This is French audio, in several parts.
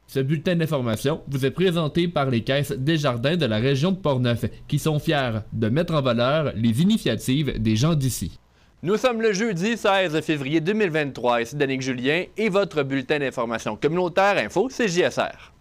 Ce bulletin d'information vous est présenté par les caisses Desjardins de la région de Portneuf, qui sont fiers de mettre en valeur les initiatives des gens d'ici. Nous sommes le jeudi 16 février 2023, ici Danick Julien et votre bulletin d'information communautaire Info CJSR.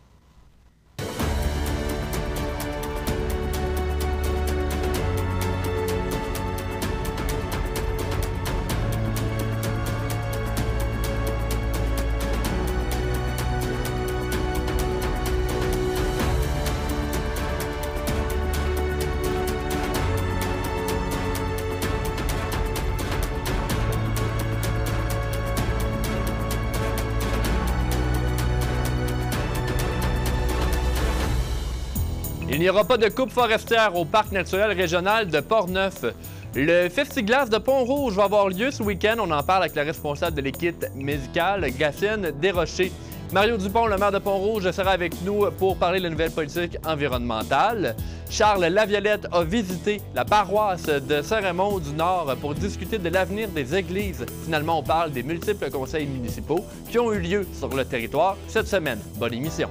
Il n'y aura pas de coupe forestière au Parc naturel régional de Portneuf. Le Festiglas de Pont-Rouge va avoir lieu ce week-end. On en parle avec la responsable de l'équipe médicale, Gatine Desrochers. Mario Dupont, le maire de Pont-Rouge, sera avec nous pour parler de la nouvelle politique environnementale. Charles Laviolette a visité la paroisse de Saint-Raymond-du-Nord pour discuter de l'avenir des églises. Finalement, on parle des multiples conseils municipaux qui ont eu lieu sur le territoire cette semaine. Bonne émission!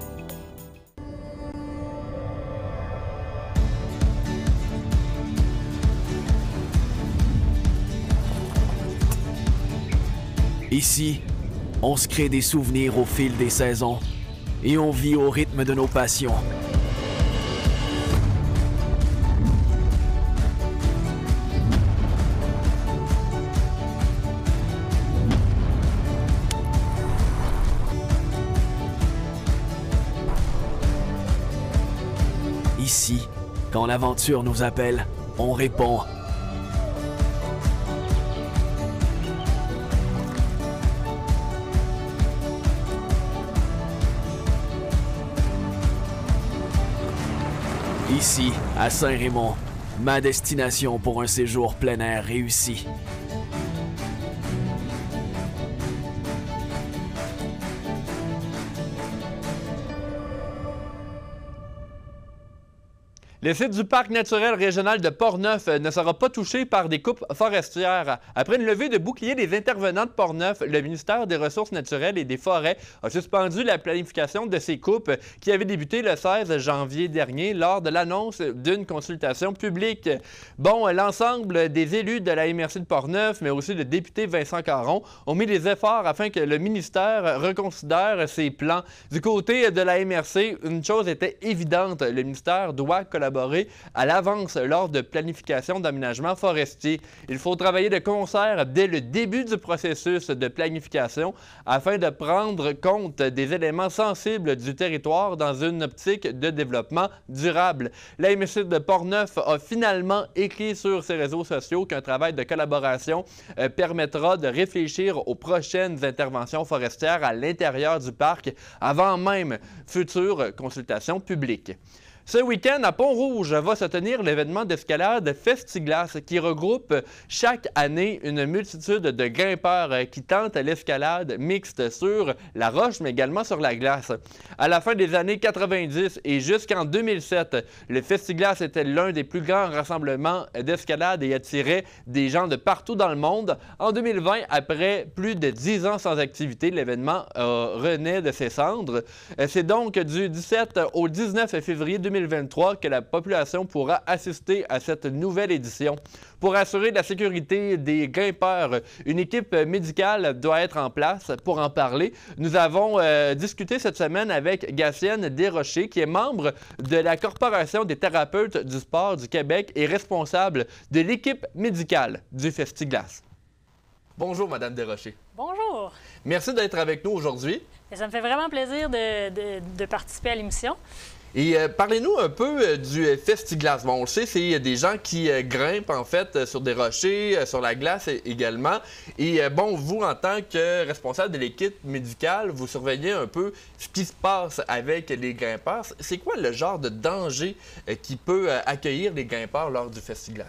Ici, on se crée des souvenirs au fil des saisons et on vit au rythme de nos passions. Ici, quand l'aventure nous appelle, on répond. Ici, à Saint-Raymond, ma destination pour un séjour plein air réussi. Le site du Parc naturel régional de Portneuf ne sera pas touché par des coupes forestières. Après une levée de bouclier des intervenants de Portneuf, le ministère des Ressources naturelles et des Forêts a suspendu la planification de ces coupes qui avaient débuté le 16 janvier dernier lors de l'annonce d'une consultation publique. Bon, l'ensemble des élus de la MRC de Portneuf, mais aussi le député Vincent Caron, ont mis des efforts afin que le ministère reconsidère ses plans. Du côté de la MRC, une chose était évidente, le ministère doit collaborer à l'avance lors de planification d'aménagement forestier. Il faut travailler de concert dès le début du processus de planification afin de prendre compte des éléments sensibles du territoire dans une optique de développement durable. La MRC de Portneuf a finalement écrit sur ses réseaux sociaux qu'un travail de collaboration permettra de réfléchir aux prochaines interventions forestières à l'intérieur du parc avant même future consultation publique. Ce week-end, à Pont-Rouge, va se tenir l'événement d'escalade Festiglas qui regroupe chaque année une multitude de grimpeurs qui tentent l'escalade mixte sur la roche, mais également sur la glace. À la fin des années 90 et jusqu'en 2007, le Festiglas était l'un des plus grands rassemblements d'escalade et attirait des gens de partout dans le monde. En 2020, après plus de 10 ans sans activité, l'événement renaît de ses cendres. C'est donc du 17 au 19 février 2023 que la population pourra assister à cette nouvelle édition. Pour assurer la sécurité des grimpeurs, une équipe médicale doit être en place. Pour en parler, nous avons discuté cette semaine avec Gatine Desrochers, qui est membre de la Corporation des thérapeutes du sport du Québec et responsable de l'équipe médicale du Festiglas. Bonjour, Madame Desrochers. Bonjour. Merci d'être avec nous aujourd'hui. Ça me fait vraiment plaisir de participer à l'émission. Et parlez-nous un peu du Festiglas. Bon, on le sait, c'est des gens qui grimpent en fait sur des rochers, sur la glace également. Et bon, vous, en tant que responsable de l'équipe médicale, vous surveillez un peu ce qui se passe avec les grimpeurs. C'est quoi le genre de danger qui peut accueillir les grimpeurs lors du Festiglas?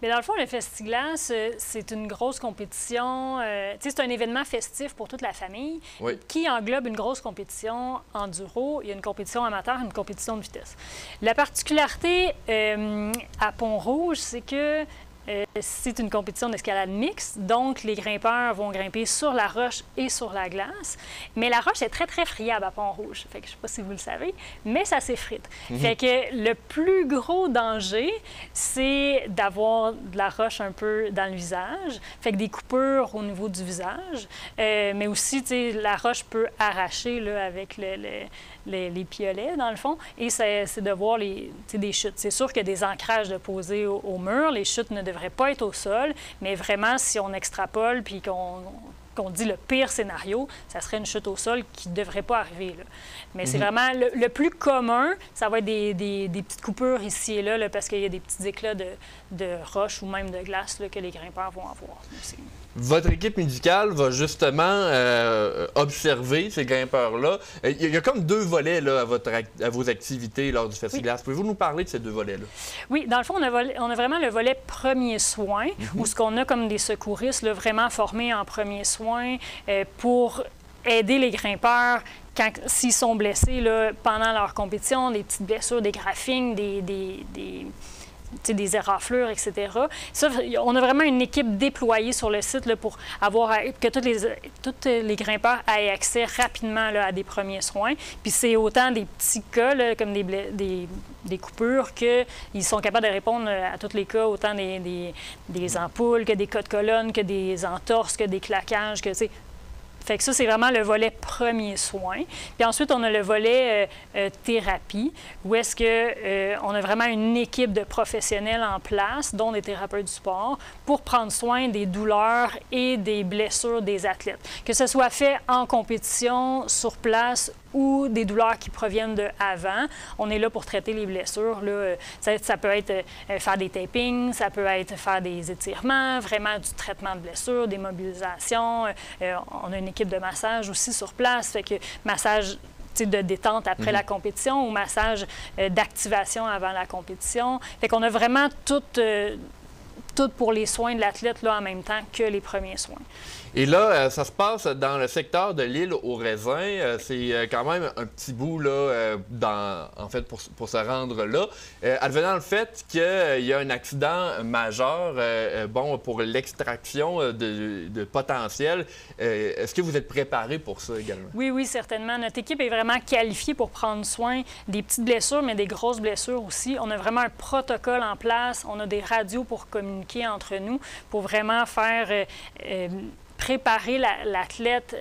Mais dans le fond, le Festiglas, c'est une grosse compétition. C'est un événement festif pour toute la famille qui englobe une grosse compétition enduro. Il y a une compétition amateur, une compétition de vitesse. La particularité à Pont-Rouge, c'est que c'est une compétition d'escalade mixte, donc les grimpeurs vont grimper sur la roche et sur la glace. Mais la roche est très, très friable à Pont-Rouge. Fait que je ne sais pas si vous le savez, mais ça s'effrite. Fait que le plus gros danger, c'est d'avoir de la roche un peu dans le visage. Fait que des coupures au niveau du visage. Mais aussi, tu sais, la roche peut arracher là, avec les piolets, dans le fond, et c'est de voir des chutes. C'est sûr qu'il y a des ancrages de poser au mur. Les chutes ne devraient pas être au sol, mais vraiment, si on extrapole puis qu'on dit le pire scénario, ça serait une chute au sol qui ne devrait pas arriver. Là. Mais c'est vraiment le plus commun, ça va être des petites coupures ici et là, parce qu'il y a des petits éclats de roche ou même de glace là, que les grimpeurs vont avoir aussi. Votre équipe médicale va justement observer ces grimpeurs-là. Il y a comme 2 volets là, à vos activités lors du Festiglace. Pouvez-vous nous parler de ces 2 volets-là? Oui, dans le fond, on a vraiment le volet premiers soins, où ce qu'on a comme des secouristes là, vraiment formés en premiers soins pour aider les grimpeurs s'ils sont blessés là, pendant leur compétition, des petites blessures, des graphings, des éraflures, etc. Ça, on a vraiment une équipe déployée sur le site là, pour que tous les grimpeurs aient accès rapidement là, à des premiers soins. Puis c'est autant des petits cas, là, comme des coupures, qu'ils sont capables de répondre à tous les cas, autant des ampoules, que des cas de colonne, que des entorses, que des claquages, que fait que ça, c'est vraiment le volet premier soin. Puis ensuite, on a le volet thérapie, où est-ce qu'on a vraiment une équipe de professionnels en place, dont des thérapeutes du sport, pour prendre soin des douleurs et des blessures des athlètes. Que ce soit fait en compétition, sur place, ou des douleurs qui proviennent de avant. On est là pour traiter les blessures. Là. Ça peut être faire des tapings, ça peut être faire des étirements, vraiment du traitement de blessures, des mobilisations. On a une équipe de massage aussi sur place, fait que massage de détente après la compétition ou massage d'activation avant la compétition. Fait qu'on a vraiment tout pour les soins de l'athlète là, en même temps que les premiers soins. Et là, ça se passe dans le secteur de l'île aux raisins. C'est quand même un petit bout là, en fait, pour se rendre là. Advenant le fait qu'il y a un accident majeur, pour l'extraction de potentiel, est-ce que vous êtes préparé pour ça également? Oui, certainement. Notre équipe est vraiment qualifiée pour prendre soin des petites blessures, mais des grosses blessures aussi. On a vraiment un protocole en place. On a des radios pour communiquer entre nous, pour vraiment faire... préparer l'athlète,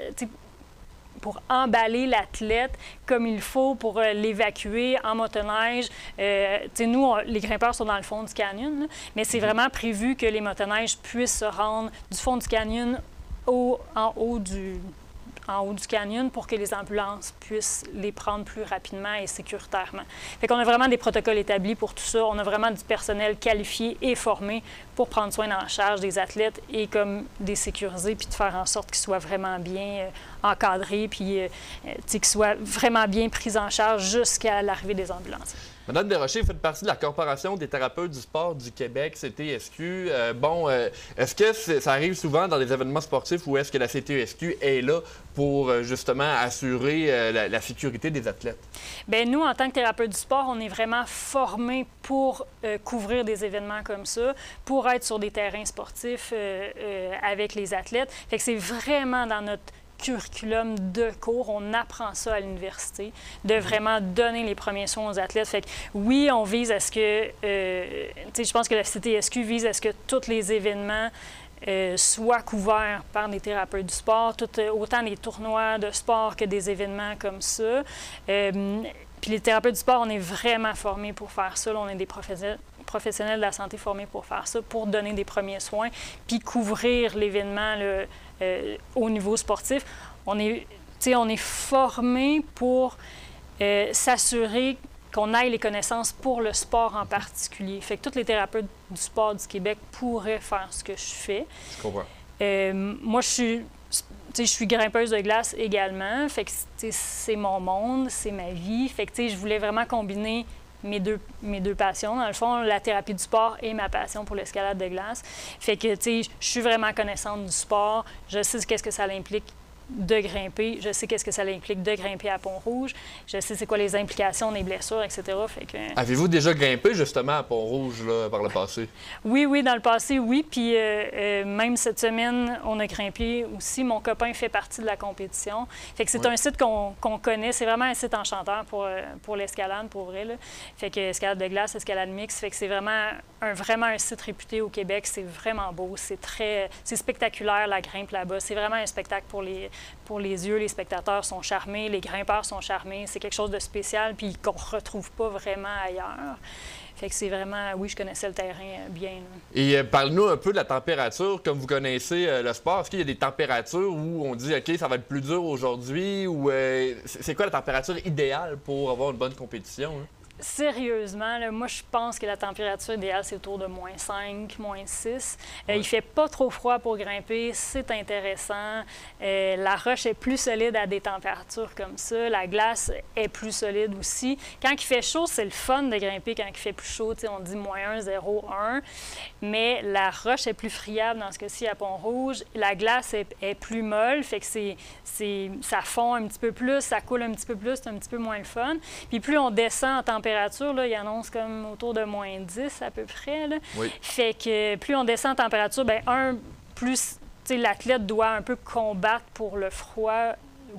pour emballer l'athlète comme il faut pour l'évacuer en motoneige. Nous, les grimpeurs sont dans le fond du canyon, là, mais c'est vraiment prévu que les motoneiges puissent se rendre du fond du canyon en haut du canyon pour que les ambulances puissent les prendre plus rapidement et sécuritairement. Fait qu'on a vraiment des protocoles établis pour tout ça. On a vraiment du personnel qualifié et formé pour prendre soin en charge des athlètes et comme des sécuriser puis de faire en sorte qu'ils soient vraiment bien encadrés puis qu'ils soient vraiment bien pris en charge jusqu'à l'arrivée des ambulances. Madame Desrochers, vous faites partie de la Corporation des thérapeutes du sport du Québec, CTSQ. Est-ce que ça arrive souvent dans des événements sportifs ou est-ce que la CTSQ est là pour justement assurer la sécurité des athlètes? Bien, nous, en tant que thérapeute du sport, on est vraiment formés pour couvrir des événements comme ça, pour être sur des terrains sportifs avec les athlètes. Fait que c'est vraiment dans notre curriculum de cours, on apprend ça à l'université, de vraiment donner les premiers soins aux athlètes. Fait que oui, on vise à ce que, je pense que la CTSQ vise à ce que tous les événements soient couverts par des thérapeutes du sport, autant des tournois de sport que des événements comme ça. Puis les thérapeutes du sport, on est vraiment formés pour faire ça. Là, on est des professionnels de la santé formés pour faire ça, pour donner des premiers soins, puis couvrir l'événement au niveau sportif. On est formés pour s'assurer qu'on ait les connaissances pour le sport en particulier. Fait que tous les thérapeutes du sport du Québec pourraient faire ce que je fais. Je comprends. Moi, je suis grimpeuse de glace également. Fait que c'est mon monde, c'est ma vie. Fait que je voulais vraiment combiner mes deux passions. Dans le fond, la thérapie du sport et ma passion pour l'escalade de glace. Fait que, je suis vraiment connaissante du sport. Je sais qu'est-ce que ça implique de grimper. Je sais qu'est-ce que ça implique de grimper à Pont-Rouge. Je sais c'est quoi les implications des blessures, etc. Fait que... Avez-vous déjà grimpé justement à Pont-Rouge là, par le passé? Oui, dans le passé, oui. Puis même cette semaine, on a grimpé aussi. Mon copain fait partie de la compétition. Fait que c'est un site qu'on connaît. C'est vraiment un site enchanteur pour l'escalade, pour vrai. Là. Fait que escalade de glace, escalade mixte. Fait que c'est vraiment un site réputé au Québec. C'est vraiment beau. C'est spectaculaire, la grimpe là-bas. C'est vraiment un spectacle pour les yeux. Les spectateurs sont charmés, les grimpeurs sont charmés. C'est quelque chose de spécial puis qu'on ne retrouve pas vraiment ailleurs. Fait que c'est vraiment... Oui, je connaissais le terrain bien. Là. Et parle-nous un peu de la température. Comme vous connaissez le sport, est-ce qu'il y a des températures où on dit « OK, ça va être plus dur aujourd'hui » ou c'est quoi la température idéale pour avoir une bonne compétition? Hein? Sérieusement, là, moi, je pense que la température idéale, c'est autour de -5, -6. Il fait pas trop froid pour grimper, c'est intéressant. La roche est plus solide à des températures comme ça. La glace est plus solide aussi. Quand il fait chaud, c'est le fun de grimper. Quand il fait plus chaud, on dit -1, 0, 1. Mais la roche est plus friable dans ce cas-ci à Pont-Rouge. La glace est plus molle, fait que ça fond un petit peu plus, ça coule un petit peu plus, c'est un petit peu moins le fun. Puis plus on descend en température, là, il annonce comme autour de -10 à peu près. Là. Oui. Fait que plus on descend en température, bien, plus l'athlète doit un peu combattre pour le froid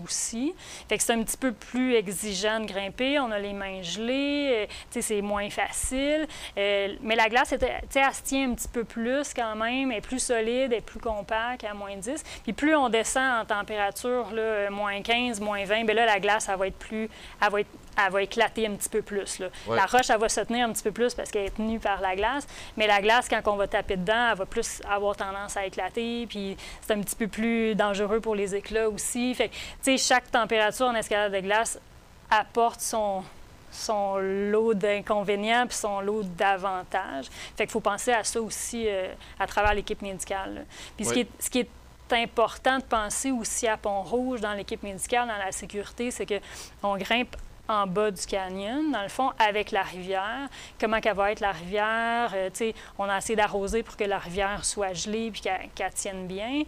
aussi. Fait que c'est un petit peu plus exigeant de grimper. On a les mains gelées, c'est moins facile. Mais la glace, elle se tient un petit peu plus quand même, elle est plus solide, elle est plus compacte à -10. Puis plus on descend en température, là, -15, -20, bien là, la glace, elle va éclater un petit peu plus. Là. Ouais. La roche, elle va se tenir un petit peu plus parce qu'elle est tenue par la glace, mais la glace, quand on va taper dedans, elle va plus avoir tendance à éclater, puis c'est un petit peu plus dangereux pour les éclats aussi. Fait que, chaque température en escalade de glace apporte son lot d'inconvénients puis son lot d'avantages. Fait qu'il faut penser à ça aussi à travers l'équipe médicale. Là. Puis ce qui est important de penser aussi à Pont-Rouge dans l'équipe médicale, dans la sécurité, c'est qu'on grimpe en bas du canyon, dans le fond, avec la rivière. Comment qu'elle va être, la rivière? On a essayé d'arroser pour que la rivière soit gelée puis qu'elle tienne bien.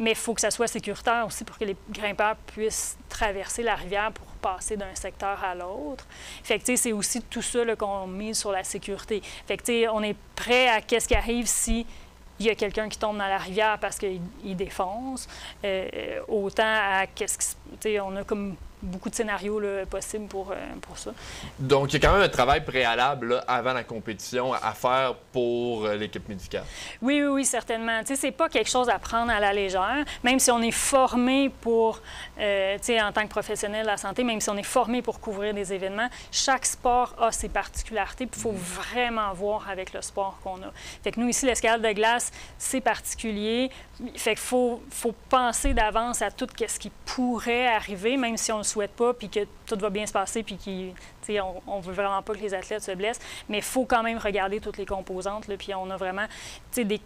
Mais il faut que ça soit sécuritaire aussi pour que les grimpeurs puissent traverser la rivière pour passer d'un secteur à l'autre. Fait que, c'est aussi tout ça là, qu'on mise sur la sécurité. Fait que, on est prêt à qu'est-ce qui arrive si il y a quelqu'un qui tombe dans la rivière parce qu'il défonce. Autant à on a comme beaucoup de scénarios là, possibles pour ça. Donc, il y a quand même un travail préalable là, avant la compétition à faire pour l'équipe médicale. Oui, certainement. C'est pas quelque chose à prendre à la légère. Même si on est formé pour, en tant que professionnel de la santé, même si on est formé pour couvrir des événements, chaque sport a ses particularités. Il faut vraiment voir avec le sport qu'on a. Fait que nous, ici, l'escalade de glace, c'est particulier. Fait qu'il faut penser d'avance à tout ce qui pourrait arriver, même si on ne le souhaite pas, puis que tout va bien se passer, puis on ne veut vraiment pas que les athlètes se blessent. Mais il faut quand même regarder toutes les composantes. Là, puis on a vraiment des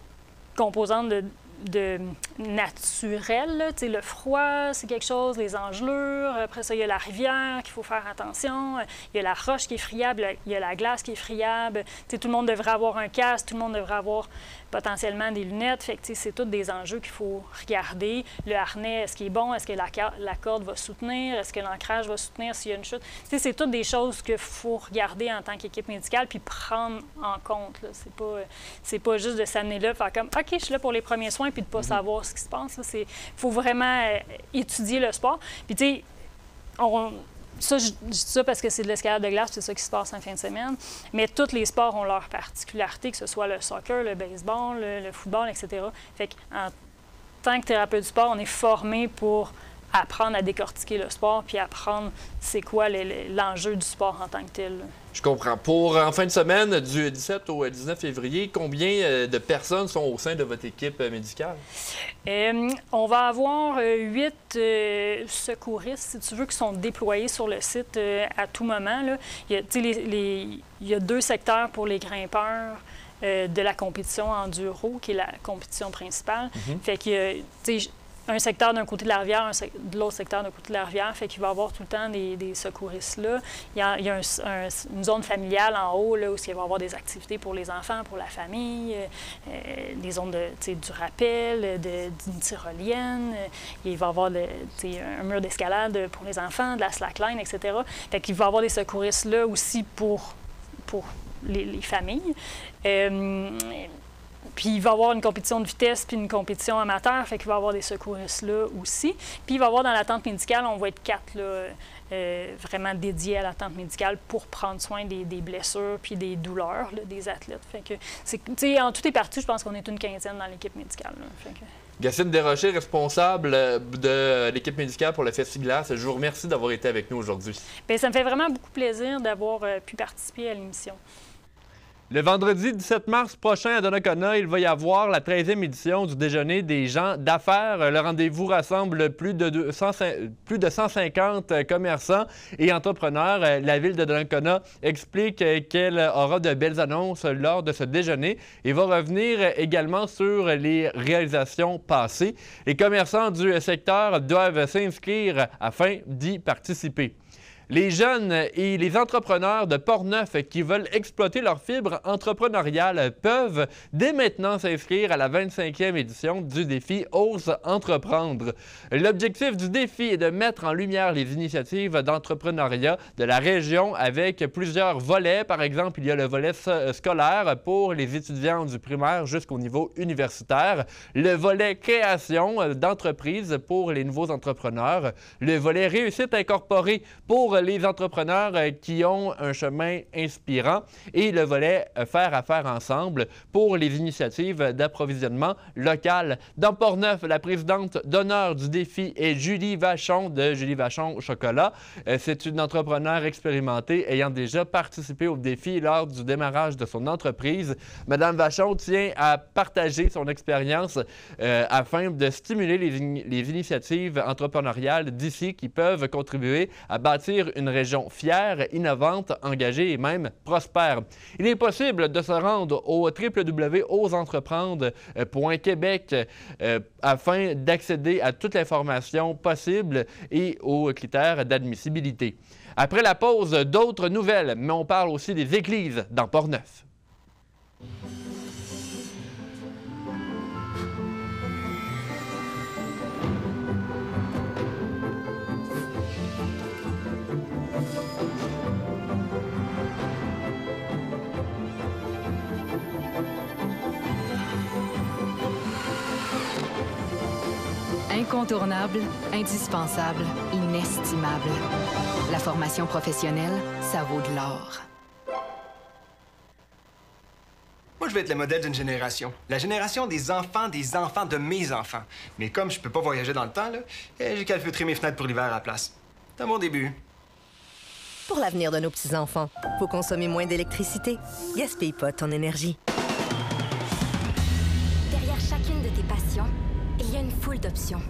composantes de naturel. Là. Le froid, c'est quelque chose, les engelures. Après ça, il y a la rivière qu'il faut faire attention. Il y a la roche qui est friable, il y a la glace qui est friable. Tout le monde devrait avoir un casque, tout le monde devrait avoir potentiellement des lunettes. Fait que, c'est tous des enjeux qu'il faut regarder. Le harnais, est-ce qu'il est bon? Est-ce que la corde va soutenir? Est-ce que l'ancrage va soutenir s'il y a une chute? C'est toutes des choses qu'il faut regarder en tant qu'équipe médicale puis prendre en compte. C'est pas juste de s'amener là, faire comme « OK, je suis là pour les premiers soins » puis de ne pas savoir ce qui se passe. Il faut vraiment étudier le sport. Puis tu sais, ça, je dis ça parce que c'est de l'escalade de glace, c'est ça qui se passe en fin de semaine. Mais tous les sports ont leurs particularités, que ce soit le soccer, le baseball, le football, etc. Fait qu'en tant que thérapeute du sport, on est formé pour apprendre à décortiquer le sport puis apprendre c'est quoi l'enjeu du sport en tant que tel. Je comprends. Pour en fin de semaine, du 17 au 19 février, combien de personnes sont au sein de votre équipe médicale? On va avoir 8 secouristes, si tu veux, qui sont déployés sur le site à tout moment. Là. Il y a 2 secteurs pour les grimpeurs de la compétition enduro, qui est la compétition principale. Fait que, un secteur d'un côté de la rivière, de l'autre secteur d'un côté de la rivière. Fait qu'il va y avoir tout le temps des secouristes là. Il y a une zone familiale en haut, là, où il va y avoir des activités pour les enfants, pour la famille, des zones du rappel, d'une tyrolienne. Il va y avoir un mur d'escalade pour les enfants, de la slackline, etc. Fait qu'il va y avoir des secouristes là aussi pour les familles. Puis il va y avoir une compétition de vitesse puis une compétition amateur, fait qu'il va y avoir des secouristes là aussi. Puis il va y avoir dans la tente médicale, on va être 4 là, vraiment dédiés à la tente médicale pour prendre soin des blessures puis des douleurs là, des athlètes. Fait que, en tout et partout, je pense qu'on est une quinzaine dans l'équipe médicale. Là. Fait que... Gacine Desrochers, responsable de l'équipe médicale pour le Festiglace, je vous remercie d'avoir été avec nous aujourd'hui. Bien, ça me fait vraiment beaucoup plaisir d'avoir pu participer à l'émission. Le vendredi 17 mars prochain à Donnacona, il va y avoir la 13e édition du déjeuner des gens d'affaires. Le rendez-vous rassemble plus de 150 commerçants et entrepreneurs. La ville de Donnacona explique qu'elle aura de belles annonces lors de ce déjeuner et va revenir également sur les réalisations passées. Les commerçants du secteur doivent s'inscrire afin d'y participer. Les jeunes et les entrepreneurs de Portneuf qui veulent exploiter leur fibre entrepreneuriale peuvent dès maintenant s'inscrire à la 25e édition du défi Ose entreprendre. L'objectif du défi est de mettre en lumière les initiatives d'entrepreneuriat de la région avec plusieurs volets. Par exemple, il y a le volet scolaire pour les étudiants du primaire jusqu'au niveau universitaire, le volet création d'entreprises pour les nouveaux entrepreneurs, le volet réussite incorporée pour les entrepreneurs qui ont un chemin inspirant et le volet faire affaire ensemble pour les initiatives d'approvisionnement local. Dans Portneuf, la présidente d'honneur du défi est Julie Vachon de Julie Vachon Chocolat. C'est une entrepreneure expérimentée ayant déjà participé au défi lors du démarrage de son entreprise. Madame Vachon tient à partager son expérience afin de stimuler les initiatives entrepreneuriales d'ici qui peuvent contribuer à bâtir une région fière, innovante, engagée et même prospère. Il est possible de se rendre au www.oseentreprendre.québec afin d'accéder à toute l'information possible et aux critères d'admissibilité. Après la pause, d'autres nouvelles, mais on parle aussi des églises dans Portneuf. Incontournable, indispensable, inestimable. La formation professionnelle, ça vaut de l'or. Moi, je vais être le modèle d'une génération. La génération des enfants de mes enfants. Mais comme je peux pas voyager dans le temps, là, j'ai calfeutré mes fenêtres pour l'hiver à la place. C'est un bon début. Pour l'avenir de nos petits-enfants, faut consommer moins d'électricité. Gaspille pas ton énergie. Derrière chacune de tes passions, il y a une foule d'options.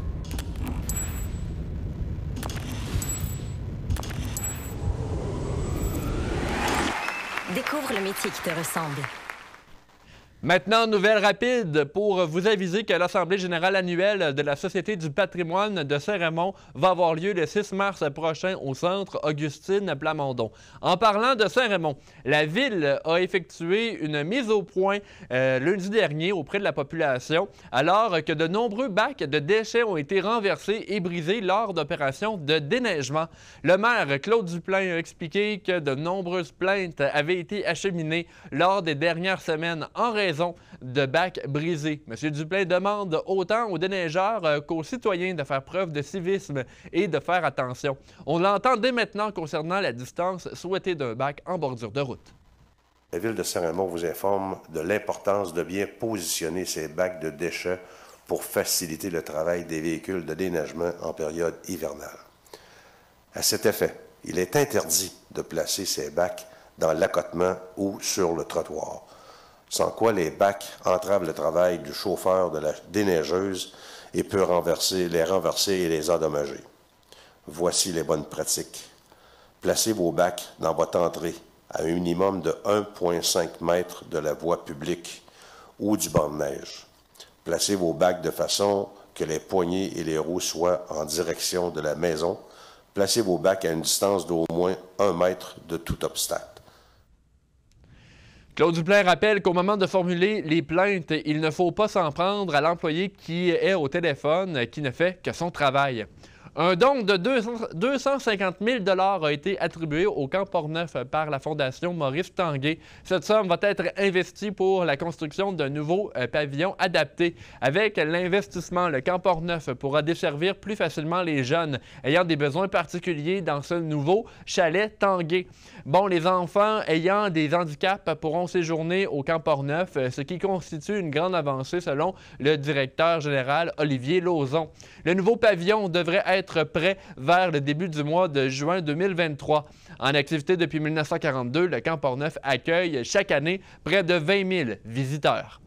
Découvre le métier qui te ressemble. Maintenant, nouvelle rapide pour vous aviser que l'Assemblée générale annuelle de la Société du patrimoine de Saint-Raymond va avoir lieu le 6 mars prochain au centre Augustine Plamondon. En parlant de Saint-Raymond, la Ville a effectué une mise au point lundi dernier auprès de la population alors que de nombreux bacs de déchets ont été renversés et brisés lors d'opérations de déneigement. Le maire Claude Duplain a expliqué que de nombreuses plaintes avaient été acheminées lors des dernières semaines en raison de bacs brisés. M. Duplain demande autant aux déneigeurs qu'aux citoyens de faire preuve de civisme et de faire attention. On l'entend dès maintenant concernant la distance souhaitée d'un bac en bordure de route. La Ville de Saint-Raymond vous informe de l'importance de bien positionner ces bacs de déchets pour faciliter le travail des véhicules de déneigement en période hivernale. À cet effet, il est interdit de placer ces bacs dans l'accotement ou sur le trottoir, sans quoi les bacs entravent le travail du chauffeur de la déneigeuse et peut les renverser et les endommager. Voici les bonnes pratiques. Placez vos bacs dans votre entrée à un minimum de 1,5 mètre de la voie publique ou du banc de neige. Placez vos bacs de façon que les poignées et les roues soient en direction de la maison. Placez vos bacs à une distance d'au moins 1 mètre de tout obstacle. Claude Duplain rappelle qu'au moment de formuler les plaintes, il ne faut pas s'en prendre à l'employé qui est au téléphone, qui ne fait que son travail. Un don de 250 000 a été attribué au camp Portneuf par la Fondation Maurice Tanguay. Cette somme va être investie pour la construction d'un nouveau pavillon adapté. Avec l'investissement, le camp Portneuf pourra desservir plus facilement les jeunes ayant des besoins particuliers dans ce nouveau chalet Tanguay. Bon, les enfants ayant des handicaps pourront séjourner au camp Portneuf, ce qui constitue une grande avancée selon le directeur général Olivier Lauzon. Le nouveau pavillon devrait être prêt vers le début du mois de juin 2023. En activité depuis 1942, le camp Portneuf accueille chaque année près de 20 000 visiteurs.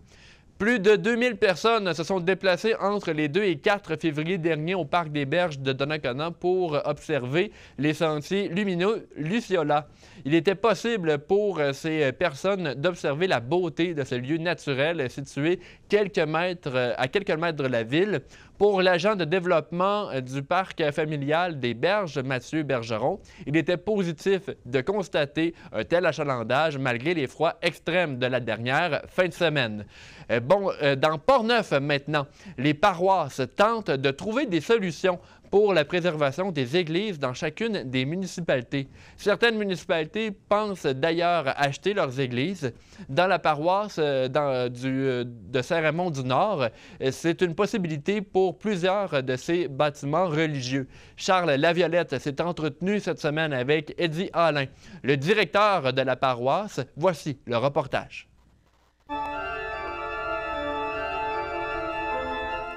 Plus de 2000 personnes se sont déplacées entre les 2 et 4 février dernier au Parc des Berges de Donnacona pour observer les sentiers lumineux Luciola. Il était possible pour ces personnes d'observer la beauté de ce lieu naturel situé à quelques mètres de la ville. Pour l'agent de développement du parc familial des Berges, Mathieu Bergeron, il était positif de constater un tel achalandage malgré les froids extrêmes de la dernière fin de semaine. Dans Portneuf maintenant, les paroisses tentent de trouver des solutions pour la préservation des églises dans chacune des municipalités. Certaines municipalités pensent d'ailleurs acheter leurs églises. Dans la paroisse de Saint-Raymond-du-Nord, c'est une possibilité pour plusieurs de ces bâtiments religieux. Charles Laviolette s'est entretenu cette semaine avec Eddie Alain, le directeur de la paroisse. Voici le reportage.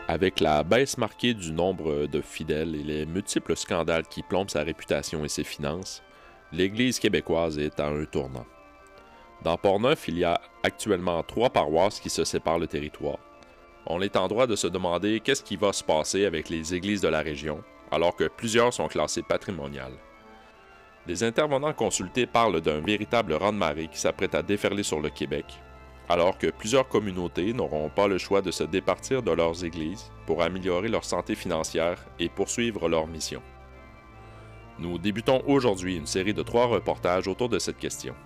Avec la baisse marquée du nombre de fidèles et les multiples scandales qui plombent sa réputation et ses finances, l'Église québécoise est à un tournant. Dans Portneuf, il y a actuellement 3 paroisses qui se séparent le territoire. On est en droit de se demander qu'est-ce qui va se passer avec les églises de la région, alors que plusieurs sont classées patrimoniales. Les intervenants consultés parlent d'un véritable raz-de-marée qui s'apprête à déferler sur le Québec, alors que plusieurs communautés n'auront pas le choix de se départir de leurs églises pour améliorer leur santé financière et poursuivre leur mission. Nous débutons aujourd'hui une série de 3 reportages autour de cette question.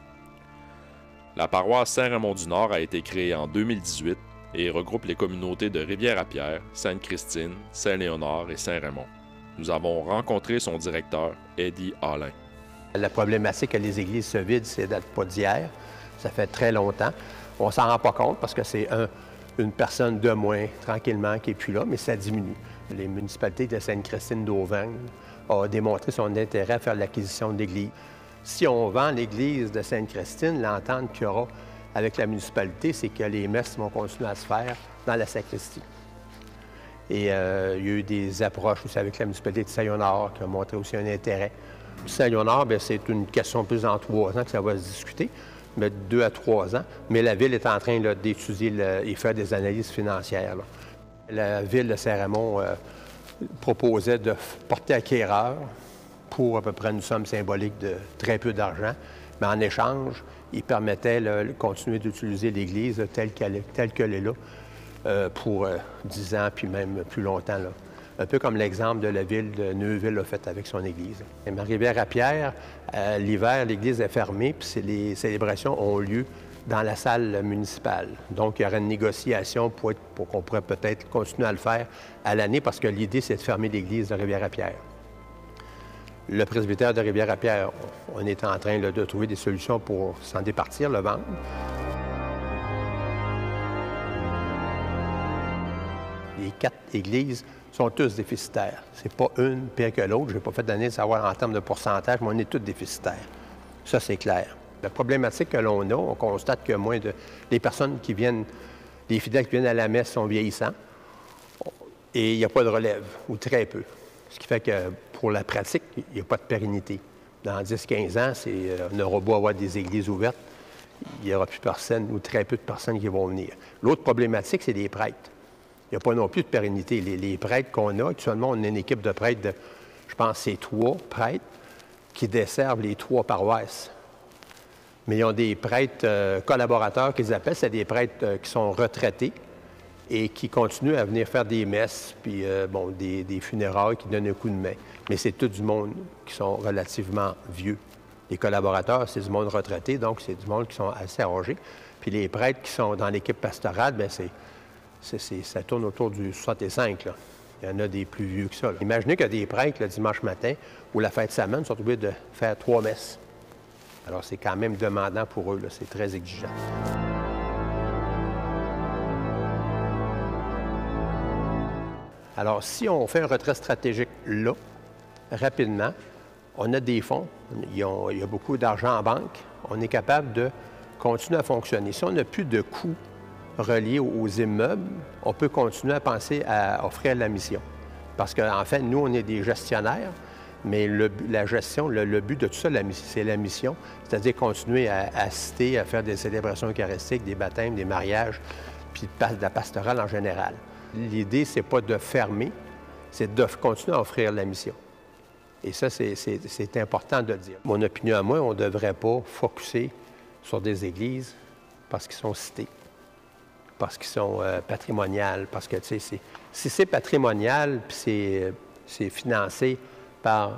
La paroisse Saint-Raymond-du-Nord a été créée en 2018 et regroupe les communautés de Rivière-à-Pierre, Sainte-Christine, Saint-Léonard et Saint-Raymond. Nous avons rencontré son directeur, Eddie Alain. La problématique que les églises se vident, c'est date pas d'hier. Ça fait très longtemps. On ne s'en rend pas compte parce que c'est une personne de moins, tranquillement, qui n'est plus là, mais ça diminue. Les municipalités de Sainte-Christine d'Auvergne ont démontré son intérêt à faire l'acquisition de l'église. Si on vend l'église de Sainte-Christine, l'entente qu'il y aura avec la municipalité, c'est que les messes vont continuer à se faire dans la sacristie. Et il y a eu des approches aussi avec la municipalité de Saint-Léonard qui a montré aussi un intérêt. Saint-Léonard, c'est une question plus en 3 ans que ça va se discuter. Mais 2 à 3 ans, mais la Ville est en train d'étudier et faire des analyses financières. Là. La Ville de Saint-Raymond proposait de porter acquéreur pour à peu près une somme symbolique de très peu d'argent, mais en échange, il permettait de continuer d'utiliser l'Église telle qu'elle est là pour 10 ans, puis même plus longtemps. Là. Un peu comme l'exemple de la ville de Neuville a fait avec son église. Et Rivière-à-Pierre, l'hiver, l'église est fermée, puis les célébrations ont lieu dans la salle municipale. Donc, il y aura une négociation pour qu'on pourrait peut-être continuer à le faire à l'année, parce que l'idée, c'est de fermer l'église de Rivière-à-Pierre. Le presbytère de Rivière-à-Pierre, on est en train de trouver des solutions pour s'en départir, le vendre. Les 4 églises sont tous déficitaires. C'est pas une pire que l'autre. Je n'ai pas fait d'année de savoir en termes de pourcentage, mais on est tous déficitaires. Ça, c'est clair. La problématique que l'on a, on constate que les personnes qui viennent, les fidèles qui viennent à la messe sont vieillissants et il n'y a pas de relève, ou très peu. Ce qui fait que pour la pratique, il n'y a pas de pérennité. Dans 10-15 ans, on aura beau avoir des églises ouvertes, il n'y aura plus personne ou très peu de personnes qui vont venir. L'autre problématique, c'est les prêtres. Il n'y a pas non plus de pérennité. Les prêtres qu'on a, actuellement, on a une équipe de prêtres de, je pense, c'est 3 prêtres qui desservent les 3 paroisses. Mais ils ont des prêtres collaborateurs qu'ils appellent, c'est des prêtres qui sont retraités, et qui continuent à venir faire des messes, puis des funérailles qui donnent un coup de main. Mais c'est tout du monde qui sont relativement vieux. Les collaborateurs, c'est du monde retraité, donc c'est du monde qui sont assez âgés. Puis les prêtres qui sont dans l'équipe pastorale, bien, ça tourne autour du 65, là. Il y en a des plus vieux que ça, là. Imaginez qu'il y a des prêtres le dimanche matin ou la fête de semaine sont obligés de faire 3 messes. Alors c'est quand même demandant pour eux, là. C'est très exigeant. Alors, si on fait un retrait stratégique là, rapidement, on a des fonds, il y a beaucoup d'argent en banque, on est capable de continuer à fonctionner. Si on n'a plus de coûts reliés aux immeubles, on peut continuer à penser à offrir la mission. Parce qu'en fait, nous, on est des gestionnaires, mais la gestion, le but de tout ça, c'est la mission, c'est-à-dire continuer à assister, à faire des célébrations eucharistiques, des baptêmes, des mariages, puis de la pastorale en général. L'idée, c'est pas de fermer, c'est de continuer à offrir la mission. Et ça, c'est important de le dire. Mon opinion à moi, on ne devrait pas focusser sur des églises parce qu'ils sont cités, parce qu'ils sont patrimoniales, parce que, tu sais, si c'est patrimonial, puis c'est financé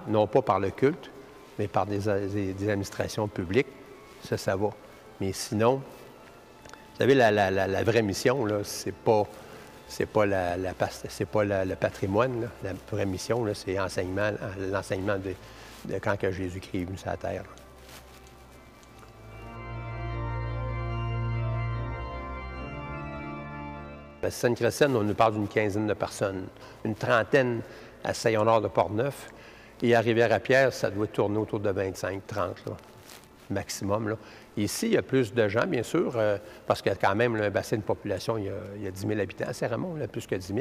non pas par le culte, mais par des administrations publiques, ça va. Mais sinon, vous savez, la vraie mission, là, c'est pas le patrimoine, là. La vraie mission, là, c'est l'enseignement de quand que Jésus-Christ est venu sur la terre. À Sainte-Christine, on nous parle d'une quinzaine de personnes, une trentaine à Saint-Honoré de Portneuf, et à Rivière-à-Pierre, ça doit tourner autour de 25-30, maximum, là. Ici, il y a plus de gens, bien sûr, parce qu'il y a quand même un bassin de population, il y a 10 000 habitants à Saint-Ramon, plus que 10 000,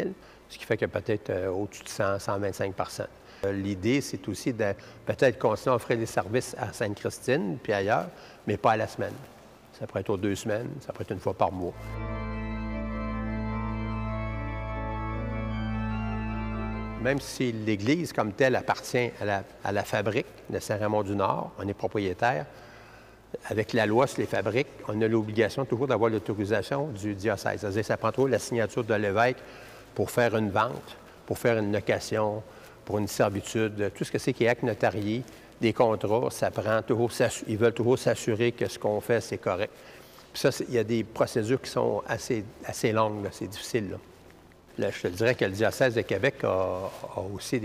ce qui fait qu'il y a peut-être au-dessus de 100-125 personnes. L'idée, c'est aussi de peut-être continuer à offrir des services à Sainte-Christine, puis ailleurs, mais pas à la semaine. Ça pourrait être aux 2 semaines, ça pourrait être une fois par mois. Même si l'Église comme telle appartient à la fabrique de Saint-Ramon-du-Nord, on est propriétaire, avec la loi sur les fabriques, on a l'obligation toujours d'avoir l'autorisation du diocèse. C'est-à-dire que ça prend toujours la signature de l'évêque pour faire une vente, pour faire une location, pour une servitude, tout ce que c'est qui est acte notarié, des contrats, ça prend toujours, ils veulent toujours s'assurer que ce qu'on fait, c'est correct. Puis ça, il y a des procédures qui sont assez longues, là, c'est difficile, là. Là, je te dirais que le diocèse de Québec a aussi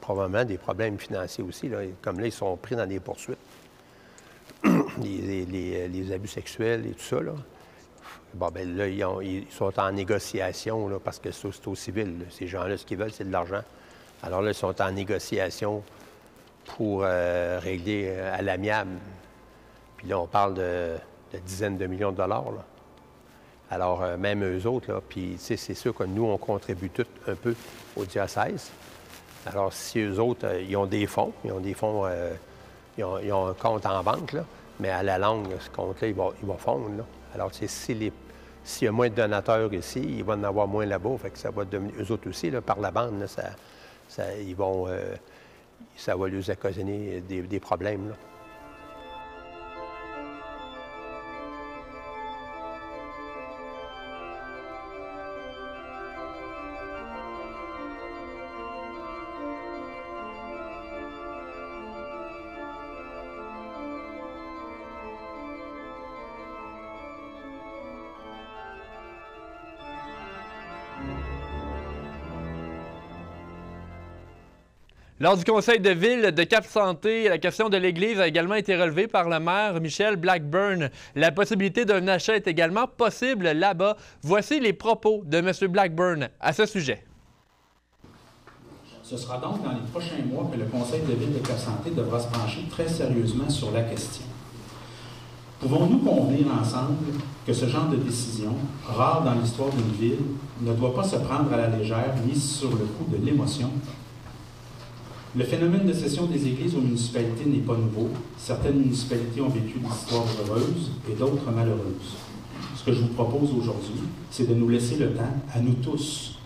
probablement des problèmes financiers aussi, là. Comme là, ils sont pris dans des poursuites. Les abus sexuels et tout ça, là. Bon, bien là, ils sont en négociation, là, parce que c'est au civil, là. Ces gens-là, ce qu'ils veulent, c'est de l'argent. Alors là, ils sont en négociation pour régler à l'amiable. Puis là, on parle de dizaines de millions de dollars, là. Alors, même eux autres, là, puis c'est sûr que nous, on contribue tous un peu au diocèse. Alors, si eux autres, ils ont des fonds, ils ont un compte en banque, là, mais à la longue, ce compte-là, il va fondre, là. Alors, s'il y a moins de donateurs ici, il va en avoir moins là-bas, fait que ça va devenir, eux autres aussi, là, par la bande, là, ça va leur occasionner des problèmes, là. Lors du conseil de ville de Cap-Santé, la question de l'Église a également été relevée par le maire Michel Blackburn. La possibilité d'un achat est également possible là-bas. Voici les propos de M. Blackburn à ce sujet. Ce sera donc dans les prochains mois que le conseil de ville de Cap-Santé devra se pencher très sérieusement sur la question. Pouvons-nous convenir ensemble que ce genre de décision, rare dans l'histoire d'une ville, ne doit pas se prendre à la légère, mise sur le coup de l'émotion? Le phénomène de cession des églises aux municipalités n'est pas nouveau. Certaines municipalités ont vécu des histoires heureuses et d'autres malheureuses. Ce que je vous propose aujourd'hui, c'est de nous laisser le temps, à nous tous,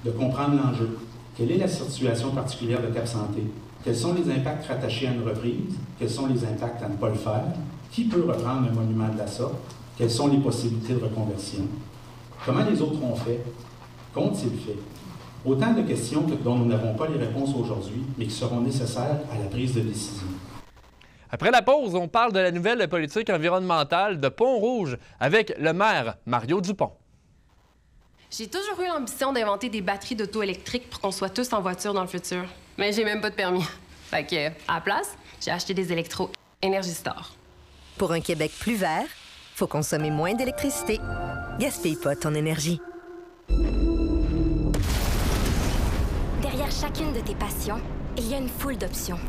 de comprendre l'enjeu. Quelle est la situation particulière de Cap-Santé? Quels sont les impacts rattachés à une reprise? Quels sont les impacts à ne pas le faire? Qui peut reprendre un monument de la sorte? Quelles sont les possibilités de reconversion? Comment les autres ont fait? Qu'ont-ils fait? Autant de questions dont nous n'avons pas les réponses aujourd'hui, mais qui seront nécessaires à la prise de décision. Après la pause, on parle de la nouvelle politique environnementale de Pont-Rouge avec le maire Mario Dupont. J'ai toujours eu l'ambition d'inventer des batteries d'auto électriques pour qu'on soit tous en voiture dans le futur. Mais j'ai même pas de permis. Fait que, à la place, j'ai acheté des électros Energy-Star. Pour un Québec plus vert, faut consommer moins d'électricité. Gaspille pas ton énergie. Derrière chacune de tes passions, il y a une foule d'options.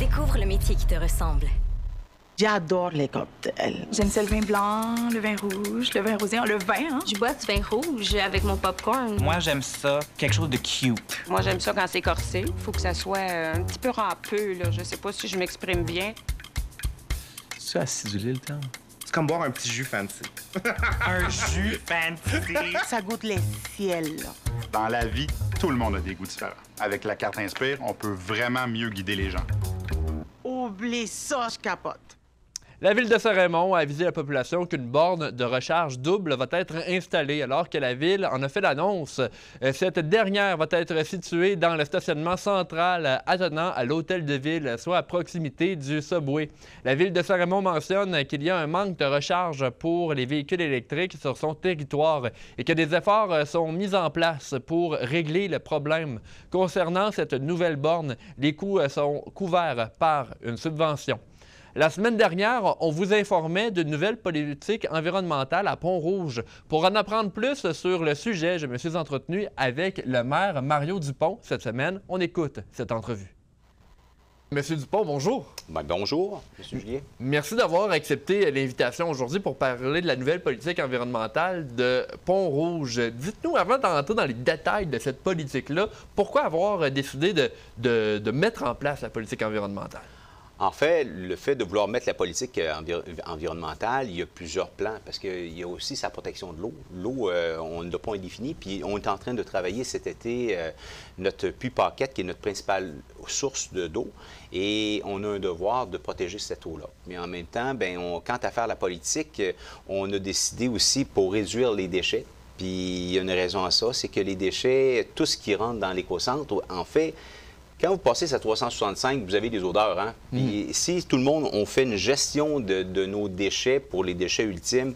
Découvre le métier qui te ressemble. J'adore les cocktails. J'aime ça le vin blanc, le vin rouge, le vin rosé, le vin, hein? Je bois du vin rouge avec mon popcorn. Moi, j'aime ça, quelque chose de cute. Moi, j'aime ça quand c'est corsé. Faut que ça soit un petit peu râpeux, là. Je sais pas si je m'exprime bien. C'est acidulé, le terme? C'est comme boire un petit jus fancy. Un jus fancy? Ça goûte les ciels, là. Dans la vie, tout le monde a des goûts différents. Avec la carte Inspire, on peut vraiment mieux guider les gens. Oublie ça, je capote. La ville de Saint-Raymond a avisé la population qu'une borne de recharge double va être installée alors que la ville en a fait l'annonce. Cette dernière va être située dans le stationnement central attenant à l'hôtel de ville, soit à proximité du Subway. La ville de Saint-Raymond mentionne qu'il y a un manque de recharge pour les véhicules électriques sur son territoire et que des efforts sont mis en place pour régler le problème. Concernant cette nouvelle borne, les coûts sont couverts par une subvention. La semaine dernière, on vous informait d'une nouvelle politique environnementale à Pont-Rouge. Pour en apprendre plus sur le sujet, je me suis entretenu avec le maire Mario Dupont. Cette semaine, on écoute cette entrevue. Monsieur Dupont, bonjour. Bonjour, Monsieur Julien. Merci d'avoir accepté l'invitation aujourd'hui pour parler de la nouvelle politique environnementale de Pont-Rouge. Dites-nous, avant d'entrer dans les détails de cette politique-là, pourquoi avoir décidé de mettre en place la politique environnementale? En fait, le fait de vouloir mettre la politique environnementale, il y a plusieurs plans, parce qu'il y a aussi sa protection de l'eau. L'eau, on ne l'a pas indéfinie, puis on est en train de travailler cet été notre puits Paquette, qui est notre principale source d'eau, et on a un devoir de protéger cette eau-là. Mais en même temps, quant à faire la politique, on a décidé aussi pour réduire les déchets, puis il y a une raison à ça, c'est que les déchets, tout ce qui rentre dans l'écocentre, en fait, quand vous passez à 365, vous avez des odeurs, hein? Puis si tout le monde, on fait une gestion de nos déchets pour les déchets ultimes,